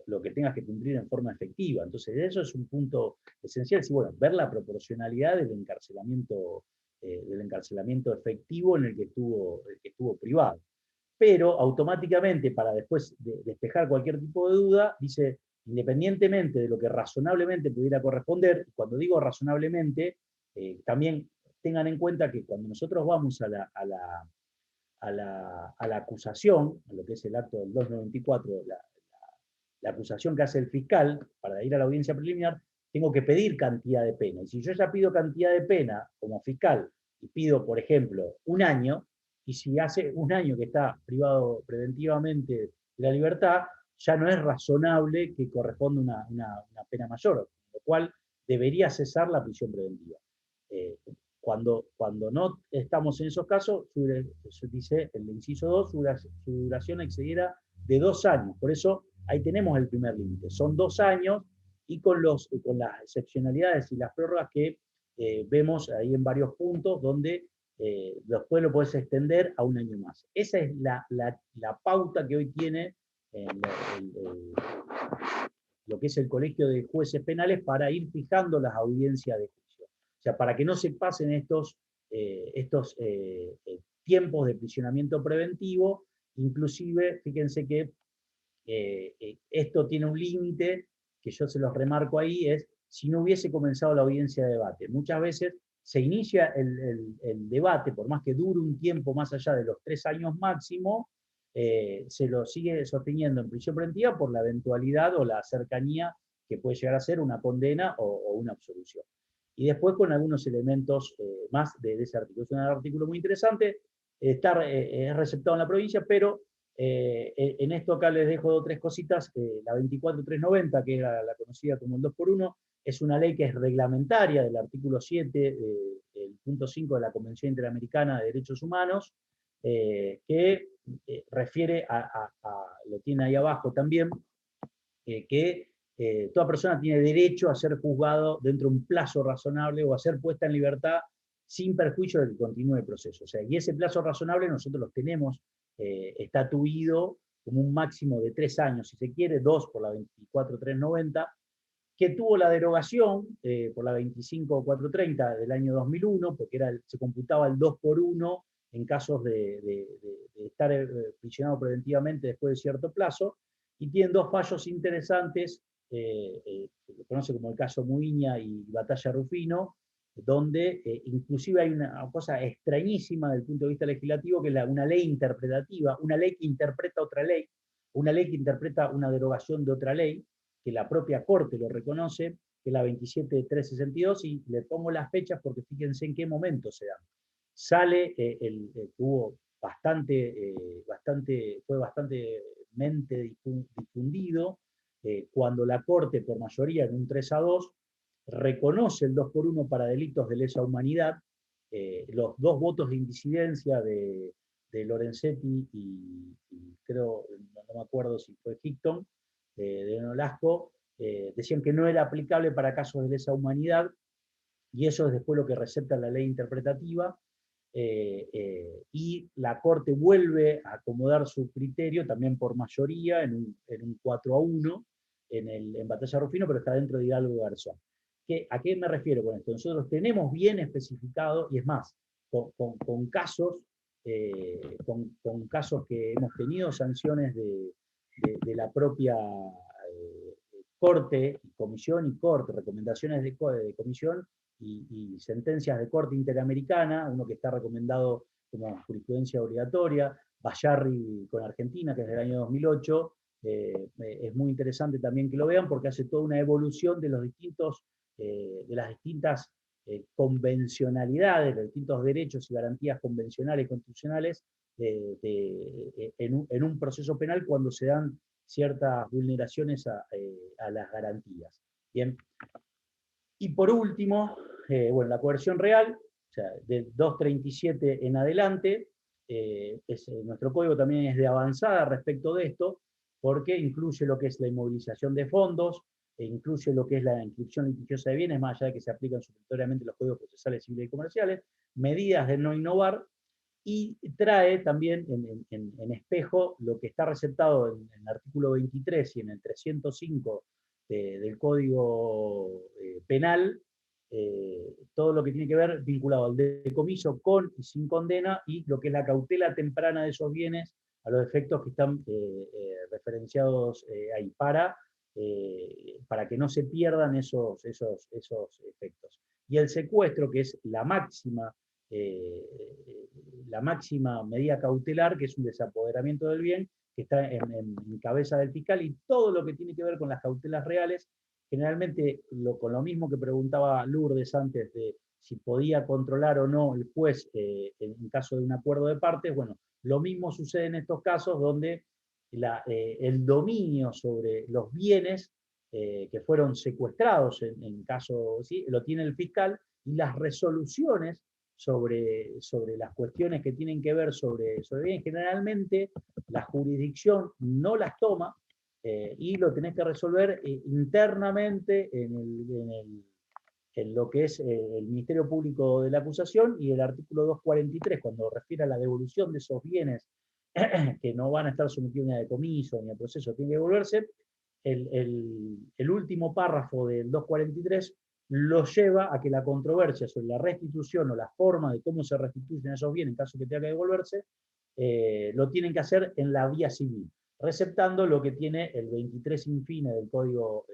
lo que tengas que cumplir en forma efectiva. Entonces, eso es un punto esencial. Sí, bueno, ver la proporcionalidad del encarcelamiento efectivo en el que estuvo privado. Pero automáticamente, para después despejar cualquier tipo de duda, dice, independientemente de lo que razonablemente pudiera corresponder, cuando digo razonablemente, también tengan en cuenta que cuando nosotros vamos a la acusación, a lo que es el acto del 294, la acusación que hace el fiscal para ir a la audiencia preliminar, tengo que pedir cantidad de pena. Y si yo ya pido cantidad de pena como fiscal y pido, por ejemplo, un año, y si hace un año que está privado preventivamente de la libertad, ya no es razonable que corresponda una pena mayor, con lo cual debería cesar la prisión preventiva. Cuando no estamos en esos casos, dice el inciso 2, su duración excediera de 2 años. Por eso ahí tenemos el primer límite. Son 2 años y con las excepcionalidades y las prórrogas que vemos ahí en varios puntos donde después lo puedes extender a un año más. Esa es la pauta que hoy tiene lo que es el Colegio de Jueces Penales para ir fijando las audiencias de juicio. O sea, para que no se pasen estos tiempos de prisionamiento preventivo. Inclusive, fíjense que esto tiene un límite, que yo se los remarco ahí, es si no hubiese comenzado la audiencia de debate. Muchas veces se inicia el debate, por más que dure un tiempo más allá de los 3 años máximo, se lo sigue sosteniendo en prisión preventiva por la eventualidad o la cercanía que puede llegar a ser una condena o una absolución. Y después con algunos elementos más de ese artículo. Es un artículo muy interesante, es receptado en la provincia, pero en esto acá les dejo 2 o 3 cositas. La 24390, que era la conocida como el 2x1, es una ley que es reglamentaria del artículo 7, el punto 5 de la Convención Interamericana de Derechos Humanos, que refiere lo tiene ahí abajo también, que toda persona tiene derecho a ser juzgado dentro de un plazo razonable o a ser puesta en libertad sin perjuicio de que continúe el proceso. O sea, y ese plazo razonable nosotros los tenemos estatuido como un máximo de 3 años, si se quiere, 2 por la 24390, que tuvo la derogación por la 25430 del año 2001, porque se computaba el 2x1 en casos de estar prisionado preventivamente después de cierto plazo, y tienen 2 fallos interesantes, se conoce como el caso Muiña y Batalla Rufino, donde inclusive hay una cosa extrañísima desde el punto de vista legislativo, que es una ley interpretativa, una ley que interpreta otra ley, una ley que interpreta una derogación de otra ley, que la propia Corte lo reconoce, que es la 27362, y le pongo las fechas porque fíjense en qué momento se dan. Sale, fue bastantemente difundido cuando la Corte, por mayoría en un 3-2, reconoce el 2x1 para delitos de lesa humanidad. Los 2 votos de indicidencia de Lorenzetti y creo, no me acuerdo si fue Hickton, de Nolasco, decían que no era aplicable para casos de lesa humanidad, y eso es después lo que recepta la ley interpretativa. y la Corte vuelve a acomodar su criterio, también por mayoría, en un 4-1, en Batalla de Rufino, pero está dentro de Hidalgo Garzón. ¿A qué me refiero con esto? Nosotros tenemos bien especificado, y es más, con casos que hemos tenido sanciones de la propia Corte, Comisión y Corte, recomendaciones de Comisión y sentencias de Corte Interamericana, uno que está recomendado como jurisprudencia obligatoria, Bayarri con Argentina, que es del año 2008, es muy interesante también que lo vean porque hace toda una evolución de los distintos, de las distintas convencionalidades, de distintos derechos y garantías convencionales y constitucionales en un proceso penal cuando se dan ciertas vulneraciones a las garantías. Bien. Y por último, bueno, la coerción real, o sea, de 237 en adelante, nuestro código también es de avanzada respecto de esto, porque incluye lo que es la inmovilización de fondos, incluye lo que es la inscripción litigiosa de bienes, más allá de que se aplican supletoriamente los códigos procesales civiles y comerciales, medidas de no innovar, y trae también en espejo lo que está receptado en el artículo 23 y en el 305 del Código Penal, todo lo que tiene que ver vinculado al decomiso con y sin condena, y lo que es la cautela temprana de esos bienes a los efectos que están referenciados ahí, para que no se pierdan esos efectos. Y el secuestro, que es la máxima medida cautelar, que es un desapoderamiento del bien, que está en cabeza del fiscal, y todo lo que tiene que ver con las cautelas reales, generalmente con lo mismo que preguntaba Lourdes antes de si podía controlar o no el juez en caso de un acuerdo de partes, bueno, lo mismo sucede en estos casos donde el dominio sobre los bienes que fueron secuestrados en caso, ¿sí?, lo tiene el fiscal, y las resoluciones sobre las cuestiones que tienen que ver sobre bien, generalmente la jurisdicción no las toma, y lo tenés que resolver internamente en lo que es el Ministerio Público de la Acusación, y el artículo 243, cuando refiere a la devolución de esos bienes que no van a estar sometidos ni a decomiso ni a proceso, tiene que devolverse, el último párrafo del 243 lo lleva a que la controversia sobre la restitución o la forma de cómo se restituyen esos bienes en caso que tenga que devolverse, lo tienen que hacer en la vía civil, receptando lo que tiene el 23 infine del Código,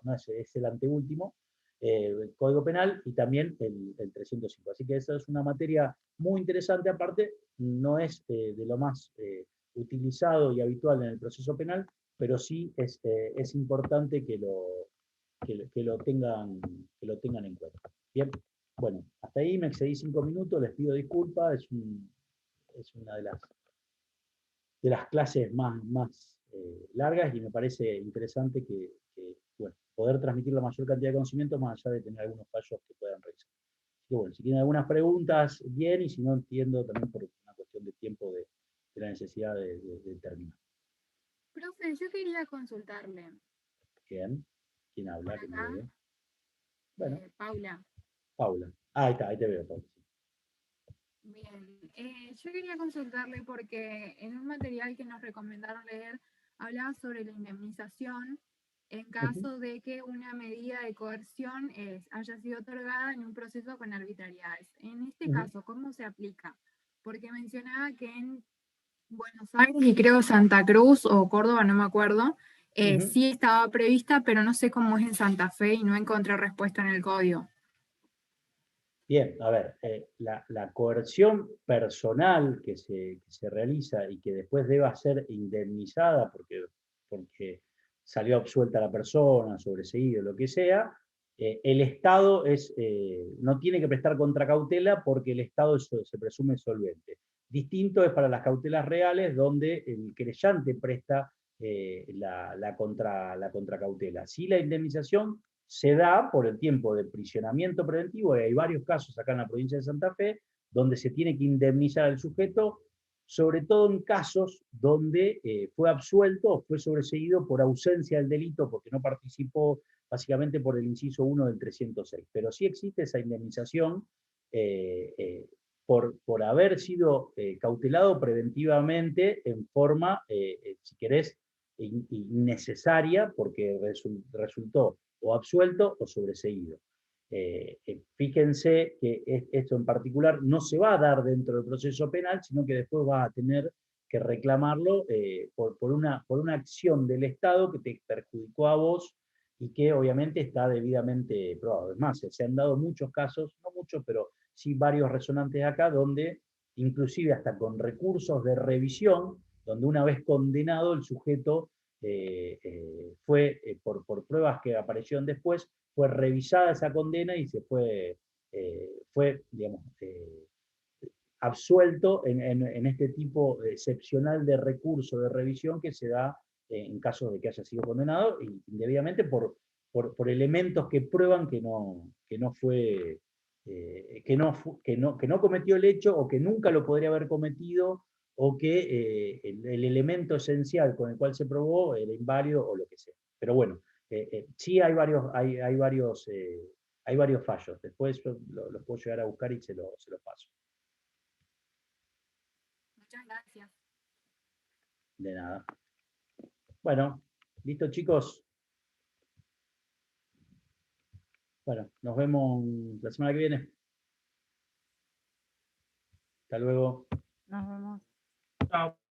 no es el anteúltimo, el Código Penal, y también el 305. Así que esa es una materia muy interesante, aparte no es de lo más utilizado y habitual en el proceso penal, pero sí es importante que lo tengan en cuenta. Bien, bueno, hasta ahí me excedí 5 minutos, les pido disculpas, es una de las clases más largas, y me parece interesante que bueno, poder transmitir la mayor cantidad de conocimientos más allá de tener algunos fallos que puedan revisar. Así que bueno, si tienen algunas preguntas, bien, y si no, entiendo también por una cuestión de tiempo de la necesidad de terminar. Profe, yo quería consultarle. Bien, ¿quién habla? Por acá, bueno, Paula. Paula. Ahí está, ahí te veo, Paula. Bien, yo quería consultarle porque en un material que nos recomendaron leer hablaba sobre la indemnización en caso de que una medida de coerción haya sido otorgada en un proceso con arbitrariedades. En este caso, ¿cómo se aplica? Porque mencionaba que en Buenos Aires y creo Santa Cruz o Córdoba, no me acuerdo, sí estaba prevista, pero no sé cómo es en Santa Fe y no encontré respuesta en el código. Bien, a ver, la coerción personal que se realiza y que después deba ser indemnizada porque salió absuelta la persona, sobreseído, lo que sea, el Estado no tiene que prestar contracautela porque el Estado se presume solvente. Distinto es para las cautelas reales, donde el querellante presta la contracautela. Sí, la indemnización se da por el tiempo de prisionamiento preventivo, y hay varios casos acá en la provincia de Santa Fe, donde se tiene que indemnizar al sujeto, sobre todo en casos donde fue absuelto o fue sobreseído por ausencia del delito, porque no participó, básicamente por el inciso 1 del 306. Pero sí existe esa indemnización por haber sido cautelado preventivamente en forma, si querés, innecesaria, porque resultó o absuelto o sobreseído. Fíjense que esto en particular no se va a dar dentro del proceso penal, sino que después vas a tener que reclamarlo por una acción del Estado que te perjudicó a vos y que obviamente está debidamente probado. Es más, se han dado muchos casos, no muchos, pero sí varios resonantes acá, donde inclusive hasta con recursos de revisión, donde una vez condenado el sujeto fue, por pruebas que aparecieron después, fue revisada esa condena y se fue, digamos, absuelto en este tipo excepcional de recurso de revisión que se da en caso de que haya sido condenado indebidamente por elementos que prueban que no fue, que no cometió el hecho o que nunca lo podría haber cometido o que el elemento esencial con el cual se probó era inválido o lo que sea. Pero bueno, sí hay varios fallos. Después yo los puedo llegar a buscar y se los paso. Muchas gracias. De nada. Bueno, listo chicos. Bueno, nos vemos la semana que viene. Hasta luego. Nos vemos. Chao.